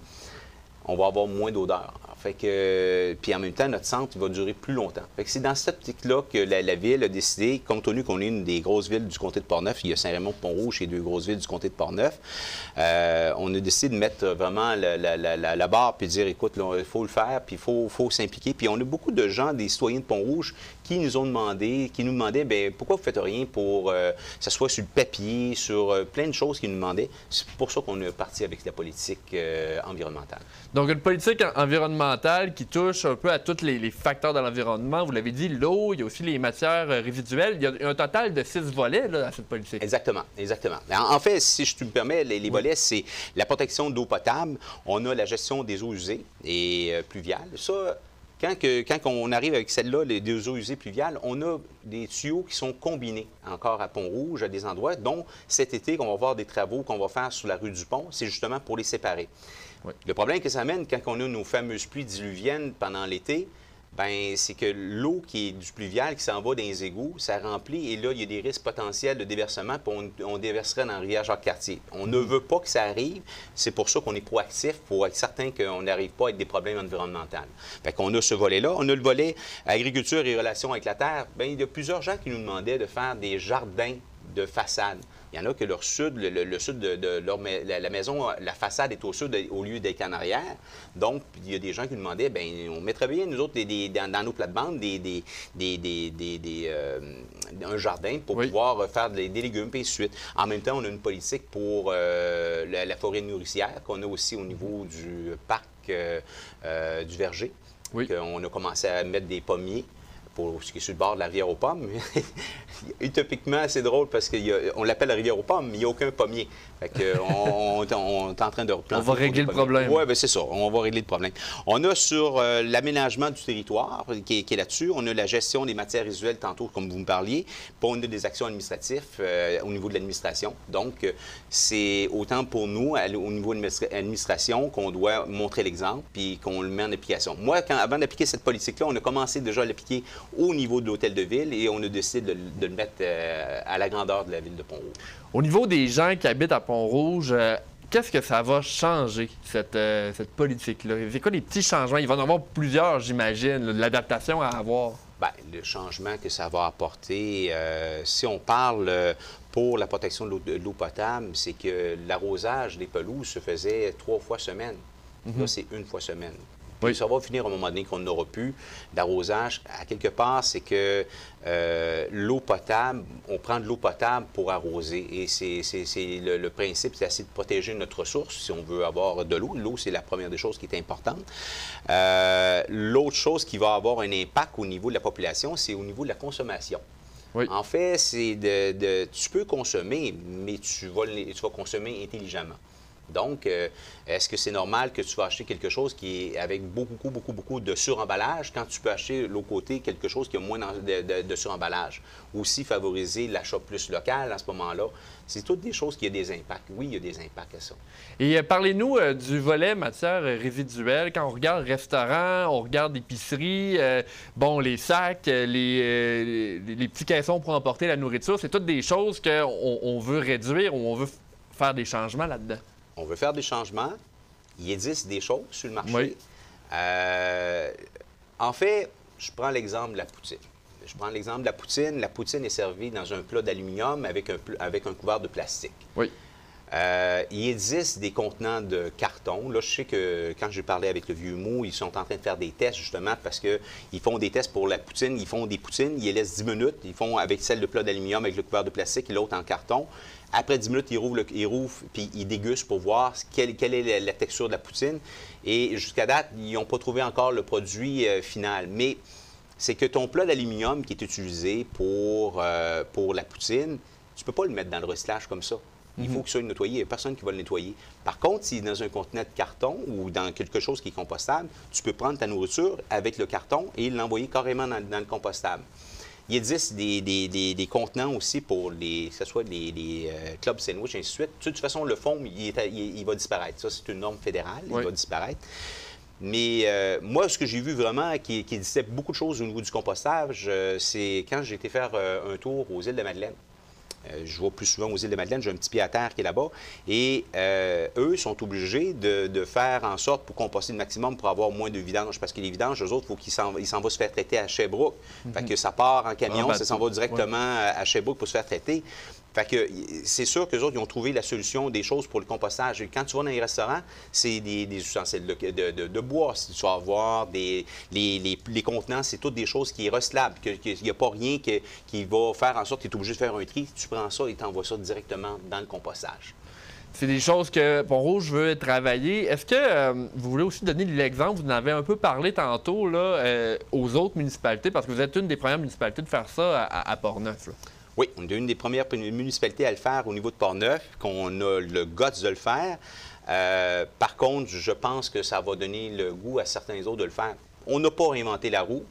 on va avoir moins d'odeurs. Fait que, puis en même temps, notre centre va durer plus longtemps. Fait que c'est dans cette optique-là que la Ville a décidé, compte tenu qu'on est une des grosses villes du comté de Portneuf, il y a Saint-Raymond, Pont-Rouge et deux grosses villes du comté de Portneuf, on a décidé de mettre vraiment la barre puis de dire, écoute, il faut le faire, puis il faut s'impliquer. Puis on a beaucoup de gens, des citoyens de Pont-Rouge, qui nous demandaient, pourquoi vous ne faites rien pour que ce soit sur le papier, sur plein de choses qu'ils nous demandaient. C'est pour ça qu'on est parti avec la politique environnementale. Donc, une politique environnementale qui touche un peu à tous les facteurs de l'environnement. Vous l'avez dit, l'eau, il y a aussi les matières résiduelles. Il y a un total de 6 volets là, à cette politique. Exactement, exactement. En fait, si je te me permets, les volets, c'est la protection d'eau potable. On a la gestion des eaux usées et pluviales. Ça, quand on arrive avec celle-là, des eaux usées pluviales, on a des tuyaux qui sont combinés encore à Pont-Rouge, à des endroits, dont cet été, qu'on va voir des travaux qu'on va faire sur la rue du Pont, c'est justement pour les séparer. Oui. Le problème que ça amène quand on a nos fameuses pluies diluviennes pendant l'été, c'est que l'eau qui est du pluvial qui s'en va dans les égouts, ça remplit et là, il y a des risques potentiels de déversement, puis on déverserait dans la rivière Jacques-Cartier. On ne veut pas que ça arrive. C'est pour ça qu'on est proactif, pour être certain qu'on n'arrive pas avec des problèmes environnementaux. Fait qu'on a ce volet-là. On a le volet agriculture et relations avec la terre. Il y a plusieurs gens qui nous demandaient de faire des jardins de façade. Il y en a que leur sud, le sud de la maison, la façade est au sud au lieu d'être en arrière. Donc, il y a des gens qui nous demandaient, on mettrait bien, nous autres, dans nos plates-bandes, un jardin pour pouvoir faire des légumes, et ainsi de suite. En même temps, on a une politique pour la forêt nourricière qu'on a aussi au niveau du parc du Verger. Oui. On a commencé à mettre des pommiers pour ce qui est sur le bord de la rivière aux pommes. Utopiquement, c'est drôle parce qu'on l'appelle la rivière aux pommes, mais il n'y a aucun pommier. Fait que on est en train de replanter. On va régler le problème. Oui, bien c'est ça. On va régler le problème. On a sur l'aménagement du territoire qui est là-dessus. On a la gestion des matières résiduelles, tantôt, comme vous me parliez. Puis on a des actions administratives au niveau de l'administration. Donc, c'est autant pour nous, au niveau de l'administration, qu'on doit montrer l'exemple puis qu'on le met en application. Moi, avant d'appliquer cette politique-là, on a commencé déjà à l'appliquer au niveau de l'hôtel de ville et on a décidé de le mettre à la grandeur de la ville de Pont-Rouge. Au niveau des gens qui habitent à Pont-Rouge, qu'est-ce que ça va changer, cette politique-là? C'est quoi les petits changements? Il va y en avoir plusieurs, j'imagine, de l'adaptation à avoir. Bien, le changement que ça va apporter, si on parle pour la protection de l'eau potable, c'est que l'arrosage des pelouses se faisait 3 fois semaine. Là, c'est 1 fois semaine. Puis ça va finir à un moment donné qu'on n'aura plus d'arrosage. À quelque part, c'est que l'eau potable, on prend de l'eau potable pour arroser. Et c'est le principe, c'est essayer de protéger notre ressource si on veut avoir de l'eau. L'eau, c'est la première des choses qui est importante. L'autre chose qui va avoir un impact au niveau de la population, c'est au niveau de la consommation. Oui. En fait, c'est tu peux consommer, mais tu vas consommer intelligemment. Donc, est-ce que c'est normal que tu vas acheter quelque chose qui est avec beaucoup de suremballage quand tu peux acheter de l'autre côté quelque chose qui a moins de suremballage? Aussi, favoriser l'achat plus local à ce moment-là. C'est toutes des choses qui ont des impacts. Oui, il y a des impacts à ça. Et parlez-nous du volet matière résiduelle. Quand on regarde restaurant, on regarde épicerie, les sacs, les petits caissons pour emporter la nourriture, c'est toutes des choses qu'on veut réduire ou on veut faire des changements là-dedans. On veut faire des changements. Il existe des choses sur le marché. Oui. En fait, je prends l'exemple de la poutine. La poutine est servie dans un plat d'aluminium avec un couvert de plastique. Oui. Il existe des contenants de carton. Là, je sais que quand j'ai parlé avec le Vieux Mot, ils sont en train de faire des tests, justement, parce qu'ils font des tests pour la poutine. Ils font des poutines, ils les laissent 10 minutes. Ils font avec celle de plat d'aluminium, avec le couvert de plastique et l'autre en carton. Après 10 minutes, ils rouvrent puis ils dégustent pour voir quelle est la texture de la poutine. Et jusqu'à date, ils n'ont pas trouvé encore le produit final. Mais c'est que ton plat d'aluminium qui est utilisé pour la poutine, tu ne peux pas le mettre dans le recyclage comme ça. Il faut qu'il soit nettoyé. Il n'y a personne qui va le nettoyer. Par contre, s'il est dans un contenant de carton ou dans quelque chose qui est compostable, tu peux prendre ta nourriture avec le carton et l'envoyer carrément dans le compostable. Il existe des contenants aussi pour que ce soit les clubs sandwich, et ainsi de suite. De toute façon, le foam, il va disparaître. Ça, c'est une norme fédérale. Il va disparaître. Mais moi, ce que j'ai vu vraiment qui disait beaucoup de choses au niveau du compostage, c'est quand j'ai été faire un tour aux îles de Madeleine. Je vais plus souvent aux îles de Madeleine, j'ai un petit pied à terre qui est là-bas. Et eux sont obligés de faire en sorte pour composter le maximum pour avoir moins de vidanges. Parce que les vidanges, eux autres, il faut qu'ils s'en vont se faire traiter à Sherbrooke. Fait que ça part en camion, ça s'en va directement à Sherbrooke pour se faire traiter. Fait que c'est sûr qu'eux autres, ils ont trouvé la solution des choses pour le compostage. Et quand tu vas dans les restaurants, c'est des ustensiles de bois. Si tu vas avoir les contenants, c'est toutes des choses qui sont recyclables. Il n'y a pas rien qui va faire en sorte que tu es obligé de faire un tri. Tu prends ça et tu envoies ça directement dans le compostage. C'est des choses que Pont-Rouge veut travailler. Est-ce que vous voulez aussi donner l'exemple, vous en avez un peu parlé tantôt là, aux autres municipalités, parce que vous êtes une des premières municipalités de faire ça à Portneuf, là. Oui, on est une des premières municipalités à le faire au niveau de Portneuf, qu'on a le guts de le faire. Par contre, je pense que ça va donner le goût à certains autres de le faire. On n'a pas réinventé la roue.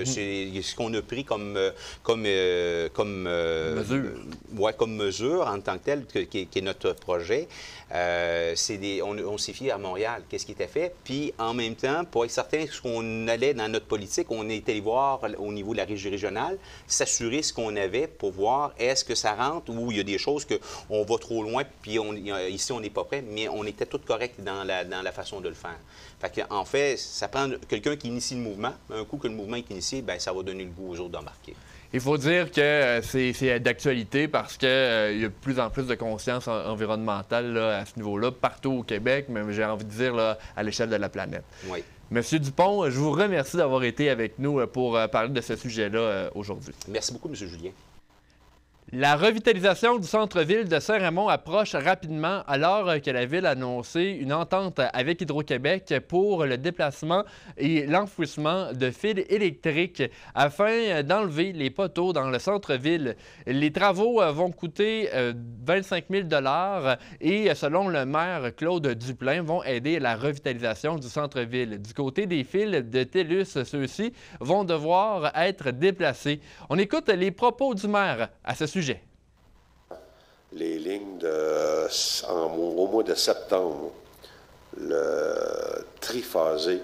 C'est ce qu'on a pris comme mesure en tant que telle, qui est notre projet. On s'est fié à Montréal, qu'est-ce qui était fait. Puis, en même temps, pour être certain ce qu'on allait dans notre politique, on est allé voir au niveau de la régie régionale, s'assurer ce qu'on avait pour voir est-ce que ça rentre ou il y a des choses qu'on va trop loin, puis ici, on n'est pas prêt, mais on était tous corrects dans la façon de le faire. Fait qu'en fait, ça prend quelqu'un qui initie le mouvement. Un coup que le mouvement est initié, bien, ça va donner le goût aux autres d'embarquer. Il faut dire que c'est d'actualité parce qu'il y a de plus en plus de conscience environnementale là, à ce niveau-là, partout au Québec, mais j'ai envie de dire là, à l'échelle de la planète. Oui. Monsieur Dupont, je vous remercie d'avoir été avec nous pour parler de ce sujet-là aujourd'hui. Merci beaucoup, M. Julien. La revitalisation du centre-ville de Saint-Raymond approche rapidement alors que la ville a annoncé une entente avec Hydro-Québec pour le déplacement et l'enfouissement de fils électriques afin d'enlever les poteaux dans le centre-ville. Les travaux vont coûter 25 000 $ et, selon le maire Claude Duplain, vont aider à la revitalisation du centre-ville. Du côté des fils de TELUS, ceux-ci vont devoir être déplacés. On écoute les propos du maire à ce sujet. Les lignes au mois de septembre, le triphasé,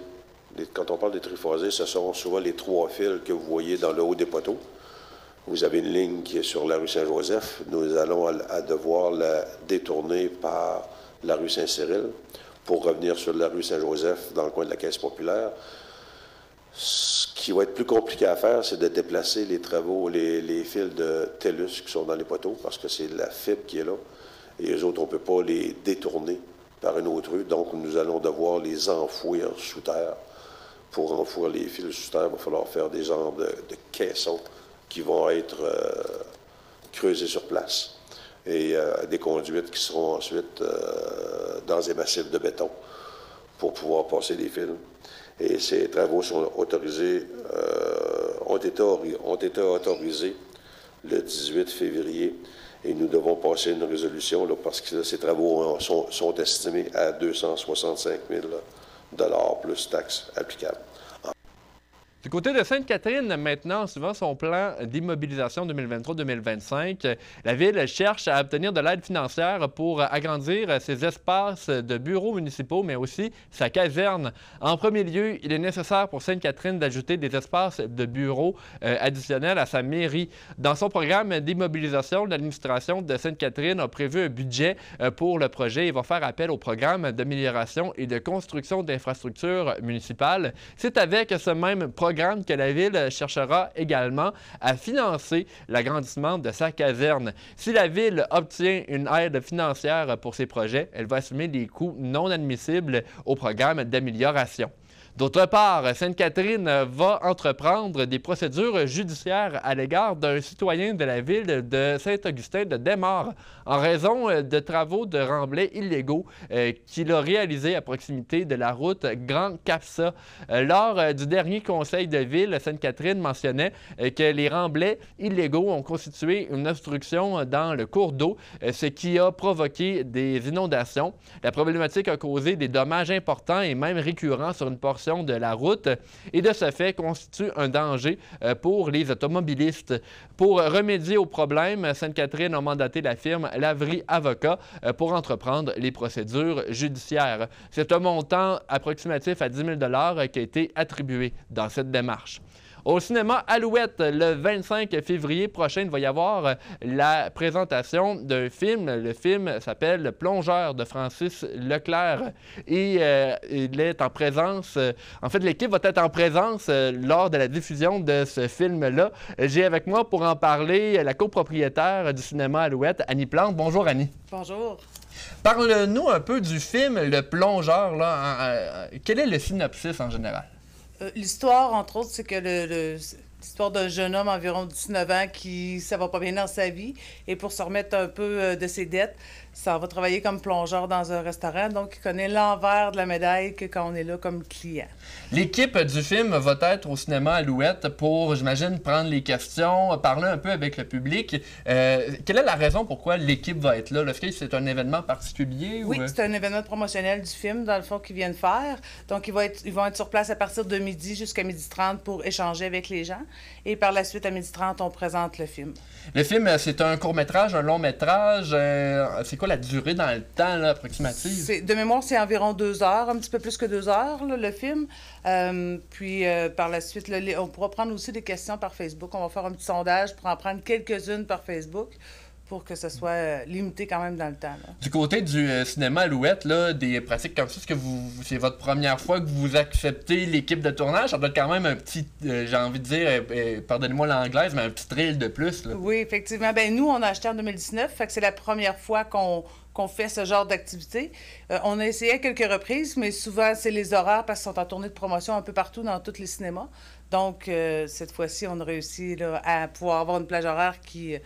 quand on parle de triphasé, ce sont souvent les 3 fils que vous voyez dans le haut des poteaux. Vous avez une ligne qui est sur la rue Saint-Joseph. Nous allons devoir la détourner par la rue Saint-Cyril pour revenir sur la rue Saint-Joseph dans le coin de la Caisse populaire. Ce qui va être plus compliqué à faire, c'est de déplacer les travaux, les fils de TELUS qui sont dans les poteaux, parce que c'est la fibre qui est là. Et les autres, on ne peut pas les détourner par une autre rue. Donc, nous allons devoir les enfouir sous terre. Pour enfouir les fils sous terre, il va falloir faire des genres de caissons qui vont être creusés sur place. Et des conduites qui seront ensuite dans des massifs de béton pour pouvoir passer les fils. Et ces travaux sont autorisés, ont été autorisés le 18 février. Et nous devons passer une résolution là, parce que là, ces travaux sont estimés à 265 000 $ plus taxes applicables. Du côté de Sainte-Catherine, maintenant, suivant son plan d'immobilisation 2023-2025, la Ville cherche à obtenir de l'aide financière pour agrandir ses espaces de bureaux municipaux, mais aussi sa caserne. En premier lieu, il est nécessaire pour Sainte-Catherine d'ajouter des espaces de bureaux additionnels à sa mairie. Dans son programme d'immobilisation, l'administration de Sainte-Catherine a prévu un budget pour le projet et va faire appel au programme d'amélioration et de construction d'infrastructures municipales. C'est avec ce même programme que la Ville cherchera également à financer l'agrandissement de sa caserne. Si la Ville obtient une aide financière pour ses projets, elle va assumer des coûts non admissibles au programme d'amélioration. D'autre part, Sainte-Catherine va entreprendre des procédures judiciaires à l'égard d'un citoyen de la ville de Saint-Augustin de Desmaures en raison de travaux de remblais illégaux qu'il a réalisés à proximité de la route Grand-Capsa. Lors du dernier conseil de ville, Sainte-Catherine mentionnait que les remblais illégaux ont constitué une obstruction dans le cours d'eau, ce qui a provoqué des inondations. La problématique a causé des dommages importants et même récurrents sur une portion de la route et de ce fait constitue un danger pour les automobilistes. Pour remédier au problème, Sainte-Catherine a mandaté la firme Laverie Avocat pour entreprendre les procédures judiciaires. C'est un montant approximatif à 10 000 $ qui a été attribué dans cette démarche. Au cinéma Alouette, le 25 février prochain, il va y avoir la présentation d'un film. Le film s'appelle Le Plongeur de Francis Leclerc et il est en présence, en fait l'équipe va être en présence lors de la diffusion de ce film-là. J'ai avec moi pour en parler la copropriétaire du cinéma Alouette, Annie Plante. Bonjour Annie. Bonjour. Parle-nous un peu du film Le Plongeur. Là, quel est le synopsis en général? L'histoire, entre autres, c'est que l'histoire d'un jeune homme environ 19 ans qui ça va pas bien dans sa vie et pour se remettre un peu de ses dettes, ça va travailler comme plongeur dans un restaurant, donc il connaît l'envers de la médaille que quand on est là comme client. L'équipe du film va être au cinéma Alouette pour, j'imagine, prendre les questions, parler un peu avec le public. Quelle est la raison pourquoi l'équipe va être là? Est-ce que c'est un événement particulier? Oui, c'est un événement promotionnel du film, dans le fond, qu'ils viennent faire. Donc, ils vont être sur place à partir de midi jusqu'à 12h30 pour échanger avec les gens. Et par la suite, à 12h30, on présente le film. Le film, c'est un court-métrage, un long-métrage. C'est quoi la durée dans le temps, là, approximative? De mémoire, c'est environ 2 heures, un petit peu plus que 2 heures, là, le film. Puis, par la suite, là, on pourra prendre aussi des questions par Facebook. On va faire un petit sondage pour en prendre quelques-unes par Facebook pour que ce soit limité quand même dans le temps. Là. Du côté du cinéma Alouette, là, des pratiques comme ça, est-ce que c'est votre première fois que vous acceptez l'équipe de tournage? Ça doit être quand même un petit, j'ai envie de dire, pardonnez-moi l'anglaise, mais un petit thrill de plus. Là. Oui, effectivement. Ben nous, on a acheté en 2019, fait que c'est la première fois qu'on fait ce genre d'activité. On a essayé à quelques reprises, mais souvent, c'est les horaires parce qu'ils sont en tournée de promotion un peu partout dans tous les cinémas. Donc, cette fois-ci, on a réussi là, à pouvoir avoir une plage horaire qui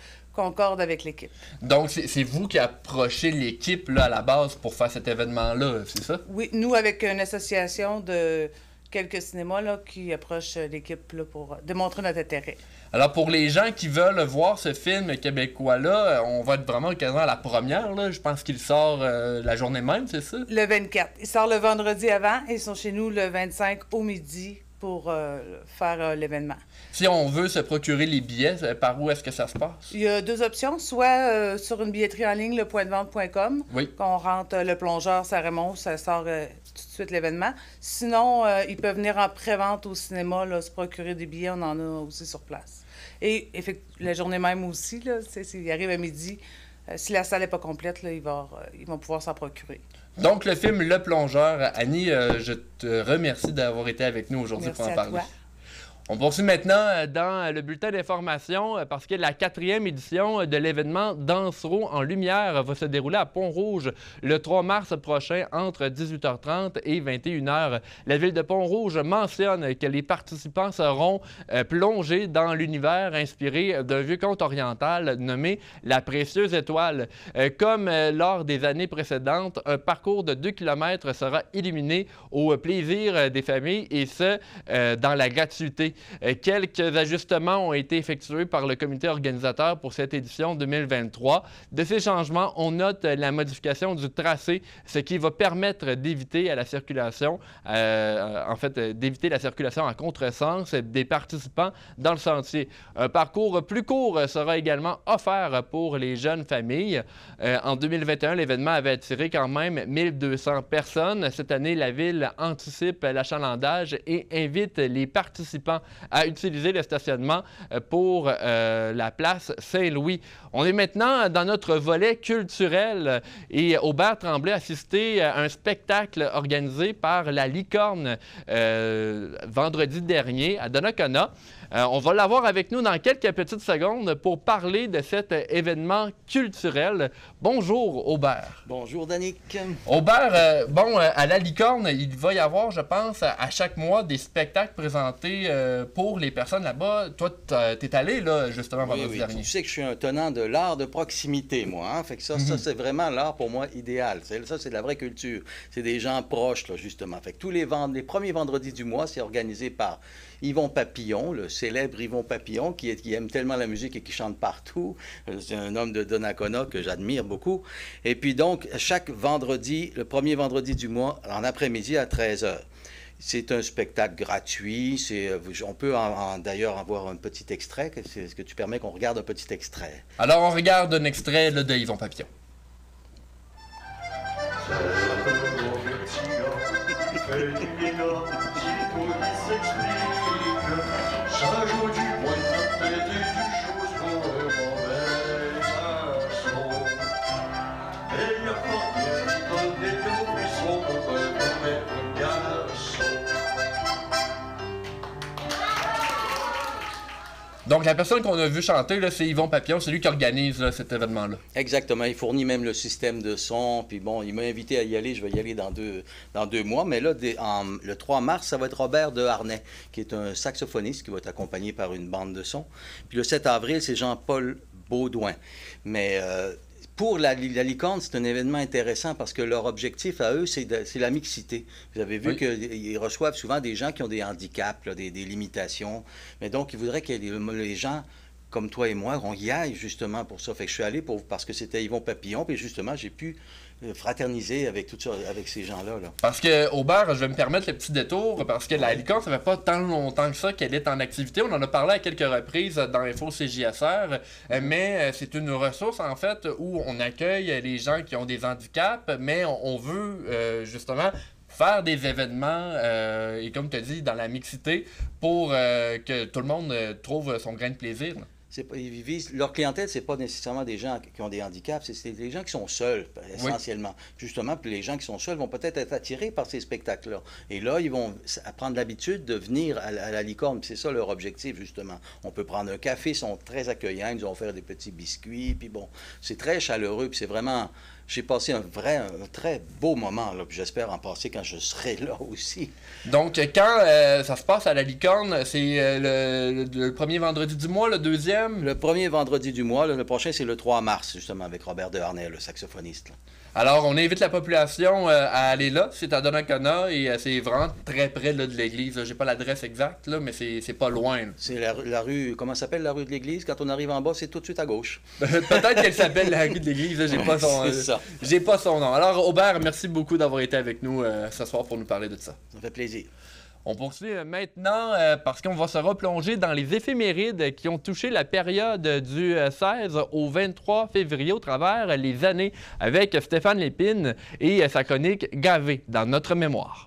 concorde avec l'équipe. Donc, c'est vous qui approchez l'équipe là, à la base pour faire cet événement-là, c'est ça? Oui, nous, avec une association de quelques cinémas là, qui approchent l'équipe là, pour démontrer notre intérêt. Alors, pour les gens qui veulent voir ce film québécois-là, on va être vraiment quasiment à la première. Là. Je pense qu'il sort la journée même, c'est ça? Le 24. Il sort le vendredi avant et ils sont chez nous le 25 au midi pour faire l'événement. Si on veut se procurer les billets, par où est-ce que ça se passe? Il y a deux options. Soit sur une billetterie en ligne, lepointdevente.com, qu'on rentre le plongeur, ça remonte, ça sort tout de suite l'événement. Sinon, ils peuvent venir en pré-vente au cinéma, là, se procurer des billets. On en a aussi sur place. Et la journée même aussi, là, s'il arrive à midi, si la salle n'est pas complète, là, ils vont pouvoir s'en procurer. Donc, le film Le Plongeur. Annie, je te remercie d'avoir été avec nous aujourd'hui pour en parler. Toi. On poursuit maintenant dans le bulletin d'information parce que la 4e édition de l'événement Dansereau en lumière va se dérouler à Pont-Rouge le 3 mars prochain entre 18h30 et 21h. La ville de Pont-Rouge mentionne que les participants seront plongés dans l'univers inspiré d'un vieux conte oriental nommé La Précieuse Étoile. Comme lors des années précédentes, un parcours de 2 km sera illuminé au plaisir des familles et ce, dans la gratuité. Quelques ajustements ont été effectués par le comité organisateur pour cette édition 2023. De ces changements, on note la modification du tracé, ce qui va permettre d'éviter la circulation, d'éviter la circulation en contresens des participants dans le sentier. Un parcours plus court sera également offert pour les jeunes familles. En 2021, l'événement avait attiré quand même 1200 personnes. Cette année, la ville anticipe l'achalandage et invite les participants à utiliser le stationnement pour la place Saint-Louis. On est maintenant dans notre volet culturel et Aubert Tremblay a assisté à un spectacle organisé par La Licorne vendredi dernier à Donnacona. On va l'avoir avec nous dans quelques petites secondes pour parler de cet événement culturel. Bonjour, Aubert. Bonjour, Danick. Aubert, à La Licorne, il va y avoir, je pense, à chaque mois des spectacles présentés pour les personnes là-bas. Toi, t'es allé, là, justement, vendredi dernier. Tu sais que je suis un tenant de l'art de proximité, moi. Hein? Fait que ça, c'est vraiment l'art, pour moi, idéal. Ça, c'est de la vraie culture. C'est des gens proches, là, justement. Fait que tous les premiers vendredis du mois, c'est organisé par Yvon Papillon, le célèbre Yvon Papillon, qui aime tellement la musique et qui chante partout. C'est un homme de Donnacona que j'admire beaucoup. Et puis donc, chaque vendredi, le premier vendredi du mois, en après-midi à 13h. C'est un spectacle gratuit. On peut d'ailleurs avoir un petit extrait. Est-ce que tu permets qu'on regarde un petit extrait? Alors, on regarde un extrait là, de Yvon Papillon. Donc, la personne qu'on a vu chanter, là, c'est Yvon Papillon, c'est lui qui organise là, cet événement-là. Exactement. Il fournit même le système de son. Puis bon, il m'a invité à y aller. Je vais y aller dans deux mois. Mais là, le 3 mars, ça va être Robert de Harnais, qui est un saxophoniste qui va être accompagné par une bande de son. Puis le 7 avril, c'est Jean-Paul Baudouin. Mais pour la Licorne, c'est un événement intéressant parce que leur objectif à eux, c'est la mixité. Vous avez vu qu'ils reçoivent souvent des gens qui ont des handicaps, là, des limitations. Mais donc, ils voudraient que les gens comme toi et moi, on y aille justement pour ça. Fait que je suis allé parce que c'était Yvon Papillon, puis justement, j'ai pu fraterniser avec ces gens-là. Là. Parce que, Aubert, je vais me permettre le petit détour, parce que la Licorne, ça fait pas tant longtemps que ça qu'elle est en activité. On en a parlé à quelques reprises dans Info CJSR, mais c'est une ressource, en fait, où on accueille les gens qui ont des handicaps, mais on veut, justement, faire des événements, et comme tu as dit, dans la mixité, pour que tout le monde trouve son grain de plaisir. Là. Leur clientèle, c'est pas nécessairement des gens qui ont des handicaps, c'est des gens qui sont seuls, essentiellement. Oui. Justement, puis les gens qui sont seuls vont peut-être être attirés par ces spectacles-là. Et là, ils vont prendre l'habitude de venir à la Licorne. C'est ça leur objectif, justement. On peut prendre un café, ils sont très accueillants, ils nous ont offert des petits biscuits, puis bon, c'est très chaleureux, puis c'est vraiment... j'ai passé un très beau moment, là, puis j'espère en passer quand je serai là aussi. Donc, quand ça se passe à la Licorne, c'est le premier vendredi du mois, le deuxième? Le premier vendredi du mois, là, le prochain, c'est le 3 mars, justement, avec Robert Desharnais, le saxophoniste. Là. Alors, on invite la population à aller là, c'est à Donnacona, et c'est vraiment très près là, de l'église. J'ai pas l'adresse exacte, là, mais c'est pas loin. Là. C'est la rue, comment s'appelle la rue de l'église? Quand on arrive en bas, c'est tout de suite à gauche. Peut-être qu'elle s'appelle la rue de l'église, j'ai pas son j'ai pas son nom. Alors, Aubert, merci beaucoup d'avoir été avec nous ce soir pour nous parler de ça. Ça fait plaisir. On poursuit maintenant parce qu'on va se replonger dans les éphémérides qui ont touché la période du 16 au 23 février au travers les années avec Stéphane Lépine et sa chronique Gavé dans notre mémoire.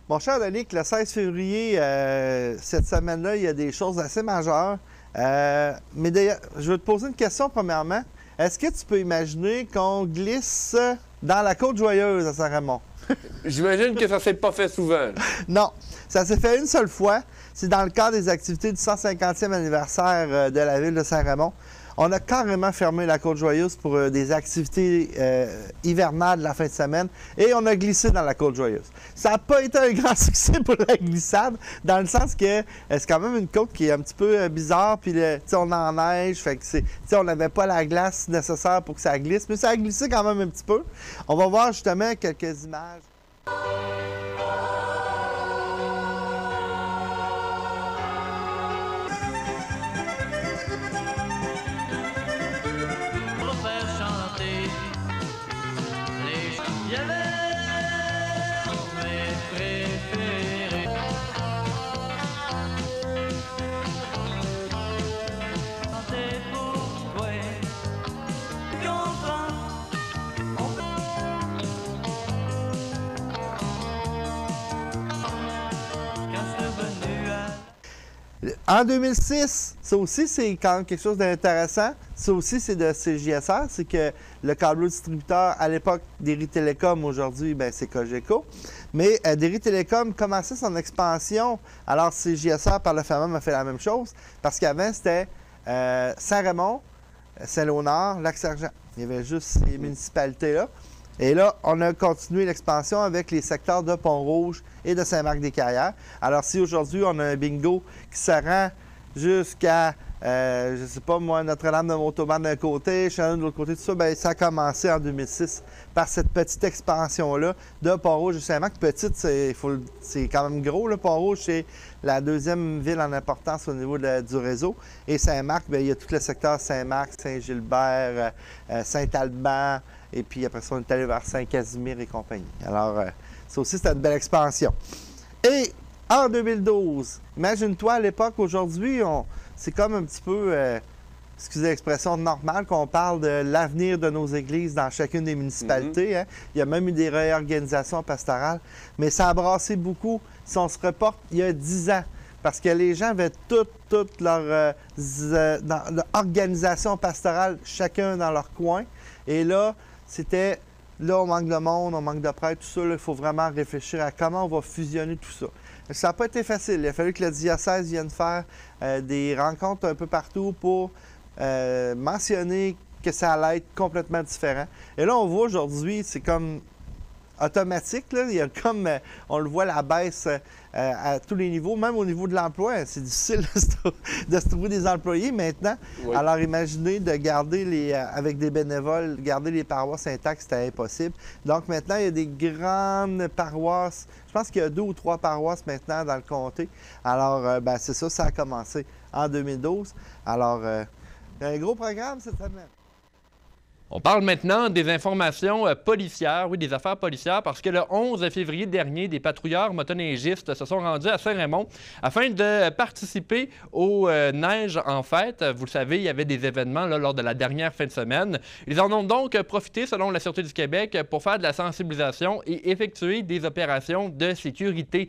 Mon cher Danick, le 16 février, cette semaine-là, il y a des choses assez majeures. Mais d'ailleurs, je vais te poser une question premièrement. Est-ce que tu peux imaginer qu'on glisse dans la Côte-Joyeuse à Saint-Raymond? J'imagine que ça ne s'est pas fait souvent. Non, ça s'est fait une seule fois. C'est dans le cadre des activités du 150e anniversaire de la ville de Saint-Raymond. On a carrément fermé la Côte-Joyeuse pour des activités hivernales la fin de semaine et on a glissé dans la Côte-Joyeuse. Ça n'a pas été un grand succès pour la glissade, dans le sens que c'est quand même une côte qui est un petit peu bizarre, puis on en neige, fait que on n'avait pas la glace nécessaire pour que ça glisse, mais ça a glissé quand même un petit peu. On va voir justement quelques images. En 2006, ça aussi, c'est quand même quelque chose d'intéressant. Ça aussi, c'est de CJSR. C'est que le câble distributeur, à l'époque d'Eri Télécom, aujourd'hui, c'est Cogeco. Mais d'Eri Télécom commençait son expansion. Alors, CJSR, par le fait même, a fait la même chose. Parce qu'avant, c'était Saint-Raymond, Saint-Léonard, Lac-Sergent. Il y avait juste ces municipalités-là. Et là, on a continué l'expansion avec les secteurs de Pont-Rouge et de Saint-Marc-des-Carrières. Alors, si aujourd'hui, on a un bingo qui se rend jusqu'à, je ne sais pas moi, Notre-Dame de Montauban d'un côté, Shannon de l'autre côté, tout ça, bien, ça a commencé en 2006 par cette petite expansion-là de Pont-Rouge et Saint-Marc. Petite, c'est quand même gros, là. Pont-Rouge, c'est la deuxième ville en importance au niveau du réseau. Et Saint-Marc, bien, il y a tout le secteur Saint-Marc, Saint-Gilbert, Saint-Alban. Et puis après ça, on est allé vers Saint-Casimir et compagnie. Alors, ça aussi, c'était une belle expansion. Et en 2012, imagine-toi à l'époque, aujourd'hui, c'est comme un petit peu, excusez l'expression normale, qu'on parle de l'avenir de nos églises dans chacune des municipalités. Hein. Il y a même eu des réorganisations pastorales. Mais ça a brassé beaucoup. Si on se reporte il y a 10 ans, parce que les gens avaient toute leur organisation pastorale, chacun dans leur coin. Et là, c'était, là, on manque de monde, on manque de prêtres, tout ça. Il faut vraiment réfléchir à comment on va fusionner tout ça. Ça n'a pas été facile. Il a fallu que le diocèse vienne faire des rencontres un peu partout pour mentionner que ça allait être complètement différent. Et là, on voit aujourd'hui, c'est comme automatique. Là. Il y a comme, on le voit, la baisse à tous les niveaux, même au niveau de l'emploi. C'est difficile de se trouver des employés maintenant. Oui. Alors imaginez de garder avec des bénévoles, garder les paroisses intactes, c'était impossible. Donc maintenant, il y a des grandes paroisses. Je pense qu'il y a 2 ou 3 paroisses maintenant dans le comté. Alors, c'est ça, ça a commencé en 2012. Alors, il y a un gros programme cette semaine. On parle maintenant des informations policières, oui, des affaires policières, parce que le 11 février dernier, des patrouilleurs motoneigistes se sont rendus à Saint-Raymond afin de participer aux neiges en fête. Vous le savez, il y avait des événements là, lors de la dernière fin de semaine. Ils en ont donc profité, selon la Sûreté du Québec, pour faire de la sensibilisation et effectuer des opérations de sécurité.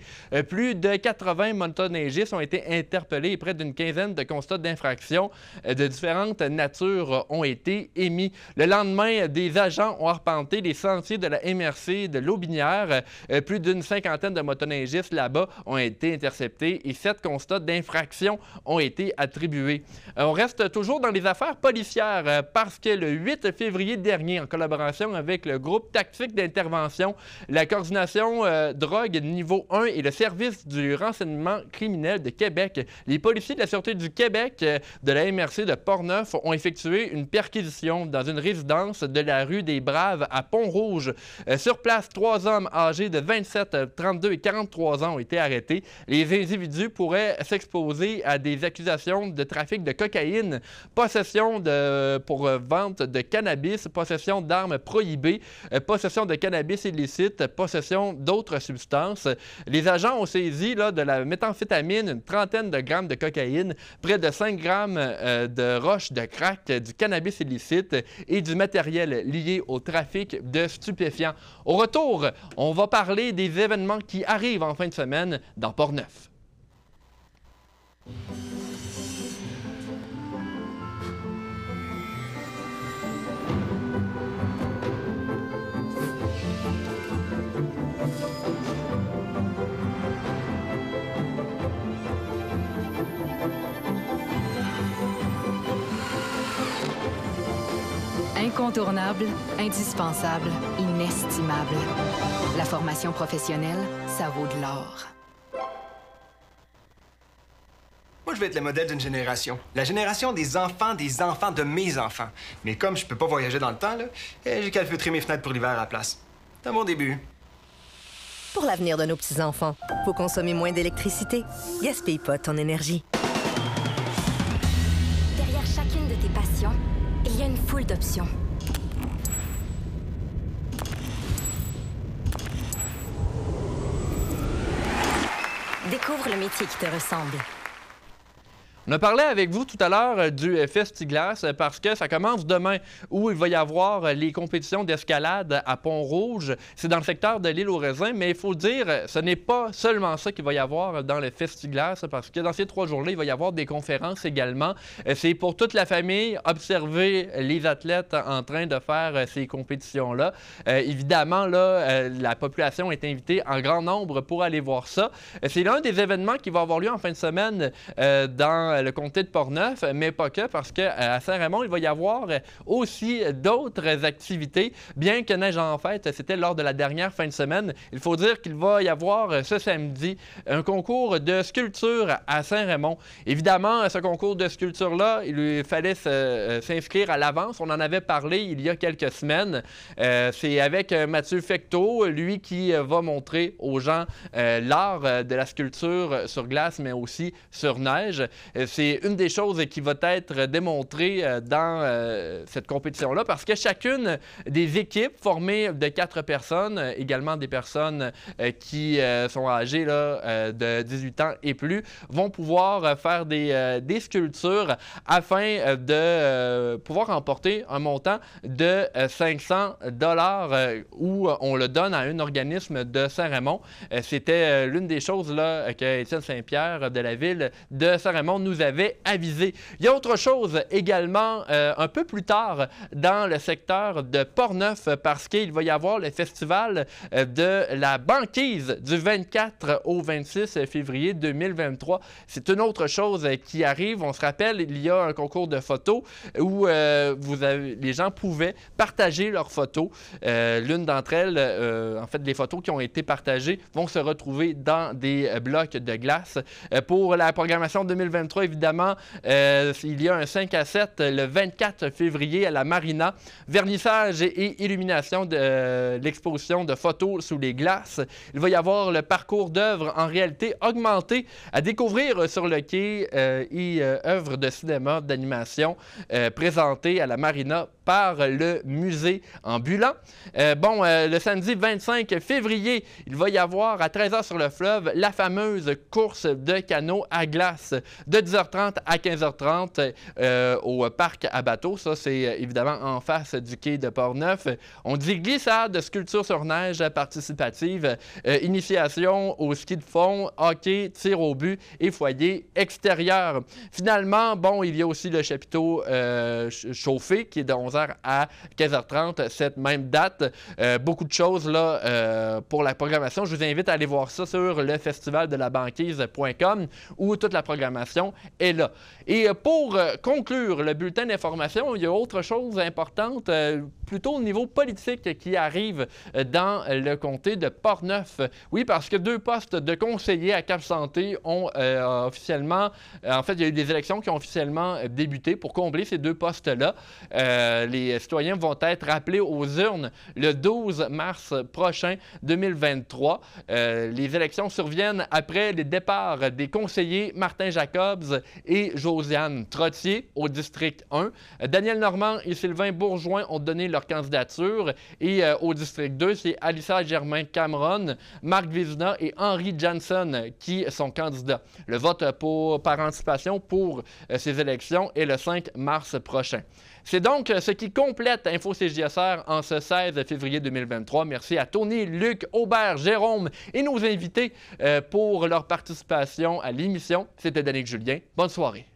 Plus de 80 motoneigistes ont été interpellés et près d'une quinzaine de constats d'infraction de différentes natures ont été émis. Le Le lendemain, des agents ont arpenté les sentiers de la MRC de Lotbinière. Plus d'une cinquantaine de motoneigistes là-bas ont été interceptés et 7 constats d'infraction ont été attribués. On reste toujours dans les affaires policières parce que le 8 février dernier, en collaboration avec le groupe tactique d'intervention, la coordination drogue niveau 1 et le service du renseignement criminel de Québec, les policiers de la Sûreté du Québec de la MRC de Portneuf ont effectué une perquisition dans une résidence de la rue des Braves à Pont-Rouge. Sur place, 3 hommes âgés de 27, 32 et 43 ans ont été arrêtés. Les individus pourraient s'exposer à des accusations de trafic de cocaïne, possession pour vente de cannabis, possession d'armes prohibées, possession de cannabis illicite, possession d'autres substances. Les agents ont saisi de la méthamphétamine, une trentaine de grammes de cocaïne, près de 5 grammes de roches de crack, du cannabis illicite et du matériel lié au trafic de stupéfiants. Au retour, on va parler des événements qui arrivent en fin de semaine dans Portneuf. Incontournable, indispensable, inestimable. La formation professionnelle, ça vaut de l'or. Moi, je vais être le modèle d'une génération. La génération des enfants de mes enfants. Mais comme je peux pas voyager dans le temps, là, j'ai qu'à feutrer mes fenêtres pour l'hiver à la place. C'est un bon début. Pour l'avenir de nos petits-enfants, faut consommer moins d'électricité. Gaspille pas ton énergie. Derrière chacune de tes passions, il y a une foule d'options. Découvre le métier qui te ressemble. On a parlé avec vous tout à l'heure du Festiglas parce que ça commence demain où il va y avoir les compétitions d'escalade à Pont-Rouge. C'est dans le secteur de l'île aux raisins, mais il faut dire, ce n'est pas seulement ça qu'il va y avoir dans le Festiglas parce que dans ces 3 jours-là, il va y avoir des conférences également. C'est pour toute la famille, observer les athlètes en train de faire ces compétitions-là. Évidemment, là, la population est invitée en grand nombre pour aller voir ça. C'est l'un des événements qui va avoir lieu en fin de semaine dans le comté de Portneuf, mais pas que, parce qu'à Saint-Raymond, il va y avoir aussi d'autres activités. Bien que neige en fête, c'était lors de la dernière fin de semaine. Il faut dire qu'il va y avoir ce samedi un concours de sculpture à Saint-Raymond. Évidemment, ce concours de sculpture-là, il lui fallait s'inscrire à l'avance. On en avait parlé il y a quelques semaines. C'est avec Mathieu Fecteau, lui qui va montrer aux gens l'art de la sculpture sur glace, mais aussi sur neige. C'est une des choses qui va être démontrée dans cette compétition-là parce que chacune des équipes formées de 4 personnes, également des personnes qui sont âgées de 18 ans et plus, vont pouvoir faire des sculptures afin de pouvoir remporter un montant de 500 $ où on le donne à un organisme de Saint-Raymond. C'était l'une des choses que Étienne Saint-Pierre de la ville de Saint-Raymond nous avait avisé. Il y a autre chose également un peu plus tard dans le secteur de Portneuf parce qu'il va y avoir le festival de la banquise du 24 au 26 février 2023. C'est une autre chose qui arrive. On se rappelle, il y a un concours de photos où les gens pouvaient partager leurs photos. L'une d'entre elles, en fait, les photos qui ont été partagées vont se retrouver dans des blocs de glace. Pour la programmation 2023, évidemment, il y a un 5 à 7 le 24 février à la Marina. Vernissage et illumination de l'exposition de photos sous les glaces. Il va y avoir le parcours d'œuvres en réalité augmentée à découvrir sur le quai et œuvres de cinéma, d'animation présentées à la Marina par le musée ambulant. Le samedi 25 février, il va y avoir à 13h sur le fleuve la fameuse course de canot à glace de 10h30 à 15h30 au parc à bateau. Ça, c'est évidemment en face du quai de Portneuf. On dit glissade, sculpture sur neige participative, initiation au ski de fond, hockey, tir au but et foyer extérieur. Finalement, il y a aussi le chapiteau chauffé qui est de 11h 14h à 15h30, cette même date. Beaucoup de choses là pour la programmation. Je vous invite à aller voir ça sur le festivaldelabantquise.com où toute la programmation est là. Et pour conclure le bulletin d'information, il y a autre chose importante, plutôt au niveau politique qui arrive dans le comté de Portneuf. Oui, parce que 2 postes de conseillers à Cap Santé ont officiellement... en fait, il y a eu des élections qui ont officiellement débuté pour combler ces 2 postes-là. Les citoyens vont être appelés aux urnes le 12 mars prochain 2023. Les élections surviennent après les départs des conseillers Martin Jacobs et Josiane Trottier au district 1. Daniel Normand et Sylvain Bourgeois ont donné leur candidature et au district 2, c'est Alyssa Germain-Cameron, Marc Vézina et Henry Janssen qui sont candidats. Le vote par anticipation pour ces élections est le 5 mars prochain. C'est donc ce qui complète InfoCJSR en ce 16 février 2023. Merci à Tony, Luc, Aubert, Jérôme et nos invités pour leur participation à l'émission. C'était Danick Julien. Bonne soirée.